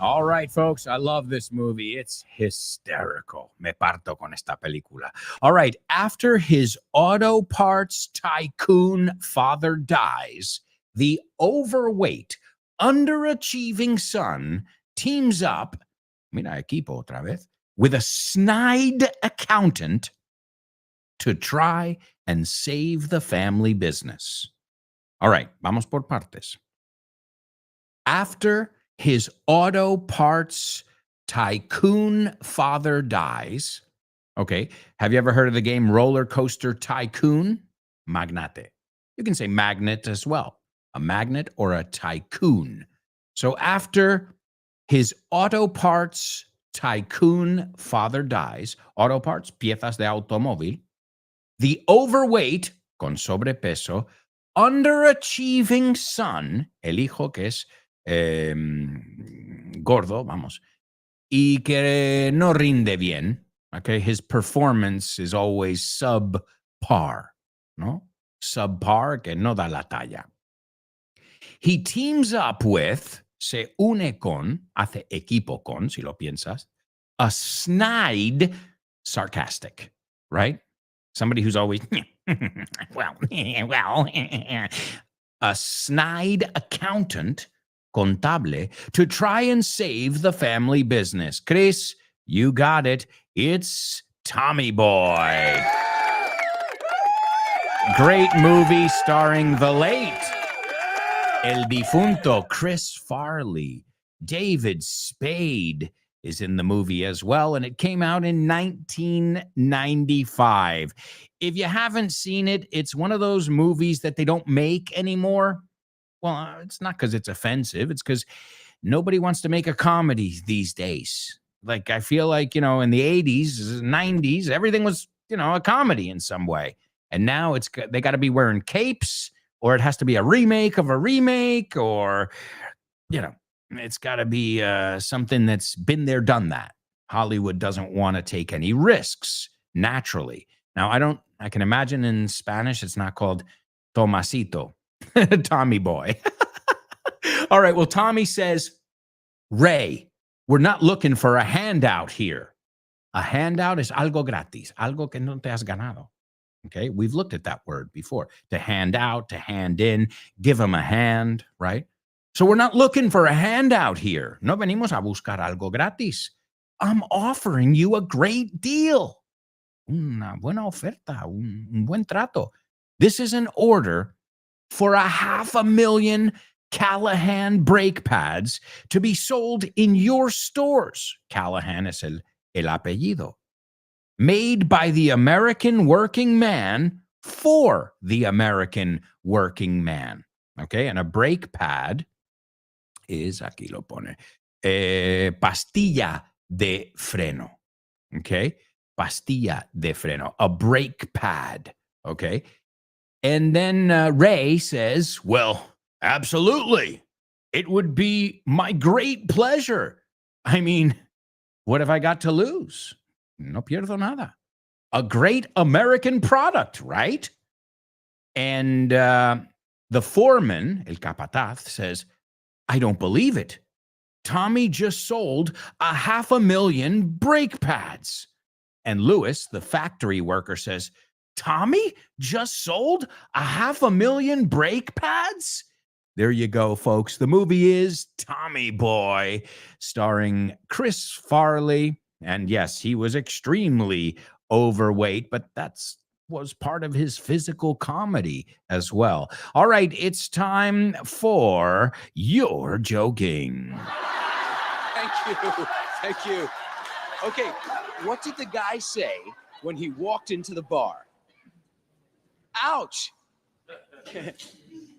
All right, folks, I love this movie. It's hysterical. Me parto con esta película. All right, after his auto parts tycoon father dies, the overweight, underachieving son teams up, mira equipo otra vez, with a snide accountant to try and save the family business. All right, vamos por partes. After his auto parts tycoon father dies. Okay. Have you ever heard of the game Roller Coaster Tycoon? Magnate. You can say magnet as well. A magnet or a tycoon. So after his auto parts tycoon father dies, auto parts, piezas de automóvil, the overweight, con sobrepeso, underachieving son, el hijo que es gordo, vamos, y que no rinde bien, okay? His performance is always subpar, ¿no? Subpar, que no da la talla. He teams up with, se une con, hace equipo con, si lo piensas, a snide sarcastic, right? Somebody who's always, well, a snide accountant, contable, to try and save the family business. Chris, you got it. It's Tommy Boy. Great movie starring the late El Difunto Chris Farley. David Spade is in the movie as well, and it came out in 1995. If you haven't seen it, it's one of those movies that they don't make anymore. Well, it's not because it's offensive. It's because nobody wants to make a comedy these days. Like, I feel like, in the 80s, 90s, everything was, a comedy in some way. And now they got to be wearing capes, or it has to be a remake of a remake, or, it's got to be something that's been there, done that. Hollywood doesn't want to take any risks, naturally. Now, I can imagine in Spanish, it's not called Tomasito, Tommy Boy. All right, well, Tommy says, Ray, we're not looking for a handout here. A handout is algo gratis, algo que no te has ganado. Okay, we've looked at that word before. To hand out, to hand in, give them a hand, right? So we're not looking for a handout here. No venimos a buscar algo gratis. I'm offering you a great deal. Una buena oferta, un buen trato. This is an order for 500,000 Callahan brake pads to be sold in your stores. Callahan es el apellido. Made by the American working man for the American working man. Okay, and a brake pad is, aquí lo pone, pastilla de freno. Okay, pastilla de freno, a brake pad. Okay, and then Ray says, well, absolutely. It would be my great pleasure. I mean, what have I got to lose? No pierdo nada. A great American product, right? And the foreman, el capataz, says, I don't believe it. Tommy just sold 500,000 brake pads. And Lewis, the factory worker, says, Tommy just sold 500,000 brake pads? There you go, folks. The movie is Tommy Boy, starring Chris Farley. And yes, he was extremely overweight, but was part of his physical comedy as well. All right, it's time for You're Joking. Thank you. Thank you. Okay, what did the guy say when he walked into the bar? Ouch.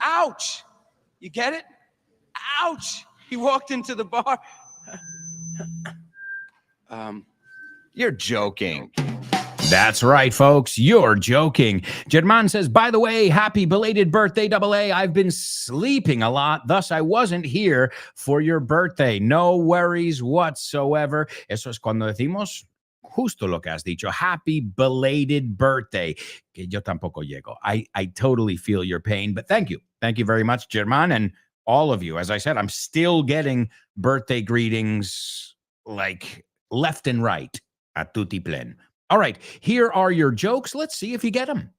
Ouch. You get it? Ouch. He walked into the bar. You're joking. That's right, folks. You're joking. German says, by the way, happy belated birthday, AA. I've been sleeping a lot, thus I wasn't here for your birthday. No worries whatsoever. Eso es cuando decimos justo lo que has dicho. Happy belated birthday. Que yo tampoco llego. I totally feel your pain, but thank you. Thank you very much, German, and all of you. As I said, I'm still getting birthday greetings like left and right at tutti plen. All right, here are your jokes. Let's see if you get them.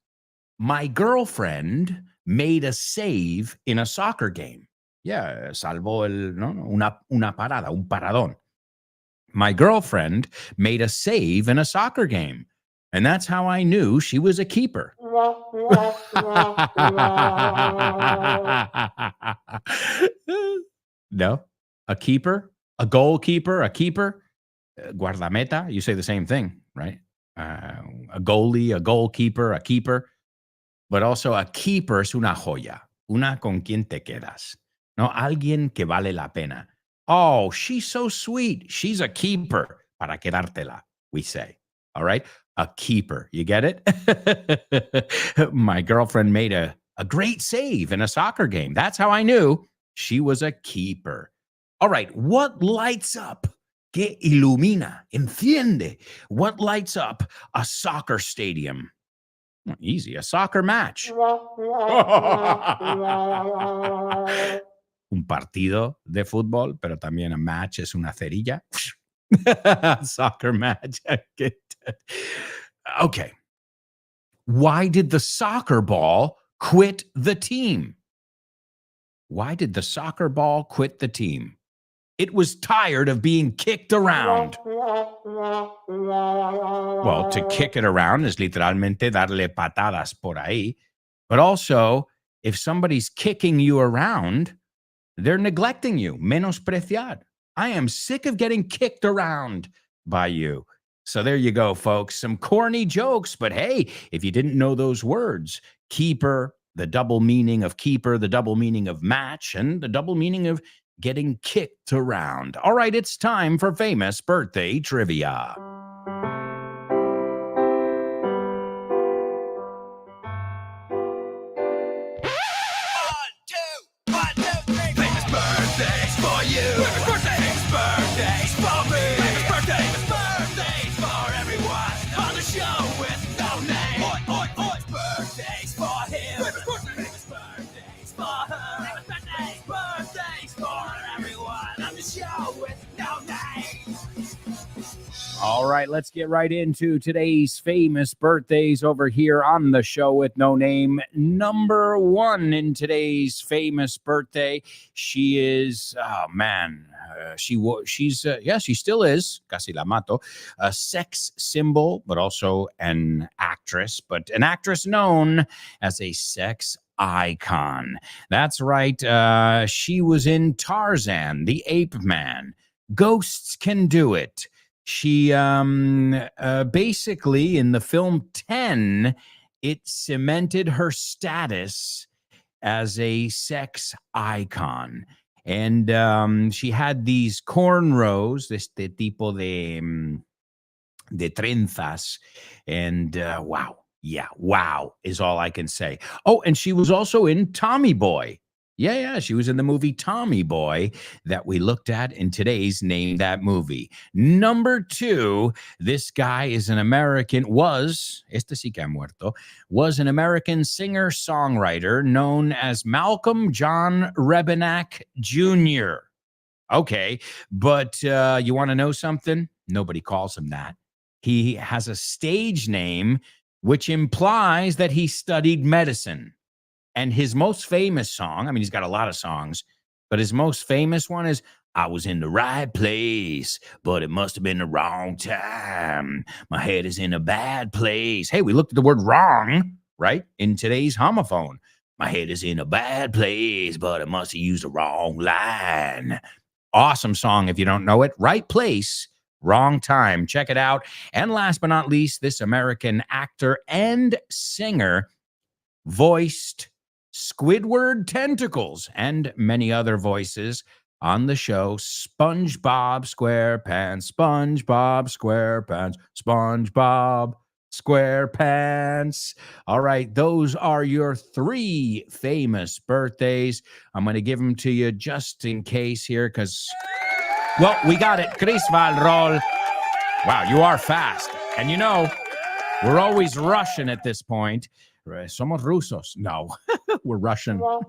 My girlfriend made a save in a soccer game. Yeah, salvó una parada, un paradón. My girlfriend made a save in a soccer game, and that's how I knew she was a keeper. No, a keeper, a goalkeeper, a keeper, guardameta. You say the same thing, right? A goalie, a goalkeeper, a keeper, but also a keeper es una joya, una con quien te quedas, no, alguien que vale la pena. Oh, she's so sweet. She's a keeper, para quedártela, we say. All right, a keeper. You get it? My girlfriend made a great save in a soccer game. That's how I knew she was a keeper. All right, what lights up? Que ilumina, enciende. What lights up a soccer stadium? Well, easy, a soccer match. Un partido de fútbol, pero también a match es una cerilla. Soccer match. Okay. Why did the soccer ball quit the team? Why did the soccer ball quit the team? It was tired of being kicked around. Well, to kick it around is literalmente darle patadas por ahí. But also, if somebody's kicking you around, they're neglecting you. Menospreciar. I am sick of getting kicked around by you. So there you go, folks. Some corny jokes, but hey, if you didn't know those words, keeper, the double meaning of keeper, the double meaning of match, and the double meaning of getting kicked around. All right, it's time for famous birthday trivia. Famous birthdays for you. Famous birthdays for me. Famous birthdays for everyone on the show with no name. Birthdays for him. Famous birthdays for her. Famous birthdays for everyone on the show with no name. All right, let's get right into today's famous birthdays over here on the show with no name. Number one in today's famous birthday, she is, she still is, casi la mato, a sex symbol, but also an actress known as a sex icon. That's right. She was in Tarzan, the Ape Man. Ghosts Can Do It. She basically in the film 10, it cemented her status as a sex icon. And she had these cornrows, este tipo de trenzas. And wow. Yeah, wow is all I can say. Oh, and she was also in Tommy Boy. Yeah, she was in the movie Tommy Boy that we looked at in today's Name That Movie. Number two, this guy is an American, was an American singer-songwriter known as Malcolm John Rebenack Jr. Okay, but you want to know something? Nobody calls him that. He has a stage name which implies that he studied medicine. And his most famous song, I mean, he's got a lot of songs, but his most famous one is, I was in the right place, but it must have been the wrong time. My head is in a bad place. Hey, we looked at the word wrong, right? In today's homophone. My head is in a bad place, but it must have used the wrong line. Awesome song if you don't know it. Right place, wrong time. Check it out. And last but not least, this American actor and singer voiced Squidward Tentacles and many other voices on the show SpongeBob SquarePants, SpongeBob SquarePants, SpongeBob SquarePants. All right, those are your three famous birthdays. I'm going to give them to you just in case here because, well, we got it. Chris Valrol. Wow, you are fast. And you know, we're always rushing at this point. Somos rusos. No, we're Russian. Vamos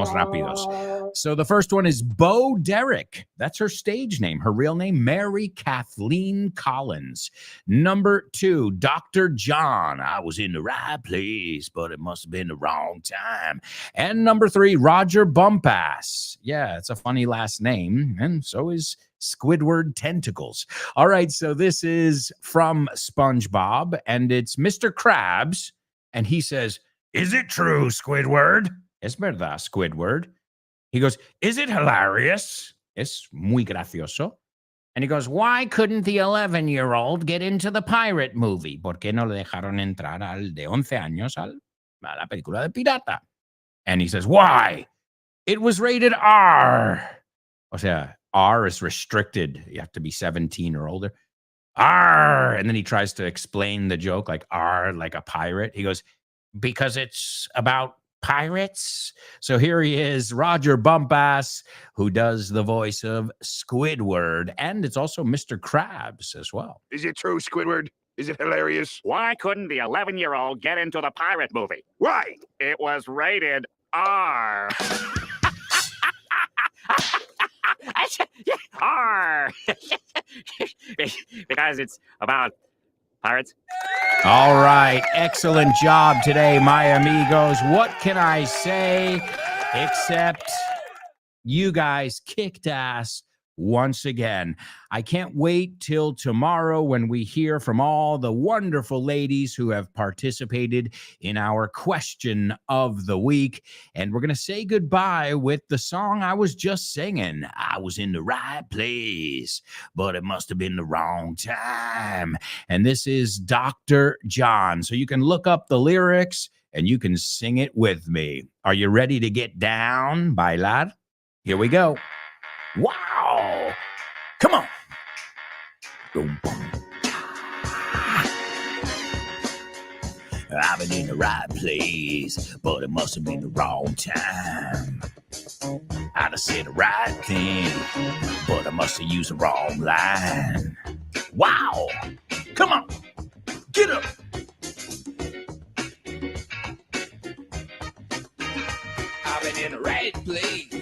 rápidos. So the first one is Bo Derek. That's her stage name. Her real name, Mary Kathleen Collins. Number two, Dr. John. I was in the right place, but it must have been the wrong time. And number three, Roger Bumpass. Yeah, it's a funny last name. And so is Squidward Tentacles. All right, so this is from SpongeBob, and it's Mr. Krabs, and he says, is it true, Squidward? Es verdad, Squidward. He goes, is it hilarious? Es muy gracioso. And he goes, why couldn't the 11-year-old get into the pirate movie? ¿Por qué no le dejaron entrar al de 11 años a la película de pirata? And he says, why? It was rated R. O sea, R is restricted. You have to be 17 or older. R. And then he tries to explain the joke like R, like a pirate. He goes, because it's about pirates. So here he is, Roger Bumpass, who does the voice of Squidward. And it's also Mr. Krabs as well. Is it true, Squidward? Is it hilarious? Why couldn't the 11-year-old get into the pirate movie? Why? It was rated R. R. Because it's about pirates. All right. Excellent job today, my amigos. What can I say except you guys kicked ass once again. I can't wait till tomorrow when we hear from all the wonderful ladies who have participated in our question of the week. And we're going to say goodbye with the song I was just singing. I was in the right place, but it must have been the wrong time. And this is Dr. John. So you can look up the lyrics and you can sing it with me. Are you ready to get down, bailar? Here we go. Wow. Come on. Boom, boom. I've been in the right place, but it must have been the wrong time. I'd have said the right thing, but I must have used the wrong line. Wow. Come on. Get up. I've been in the right place,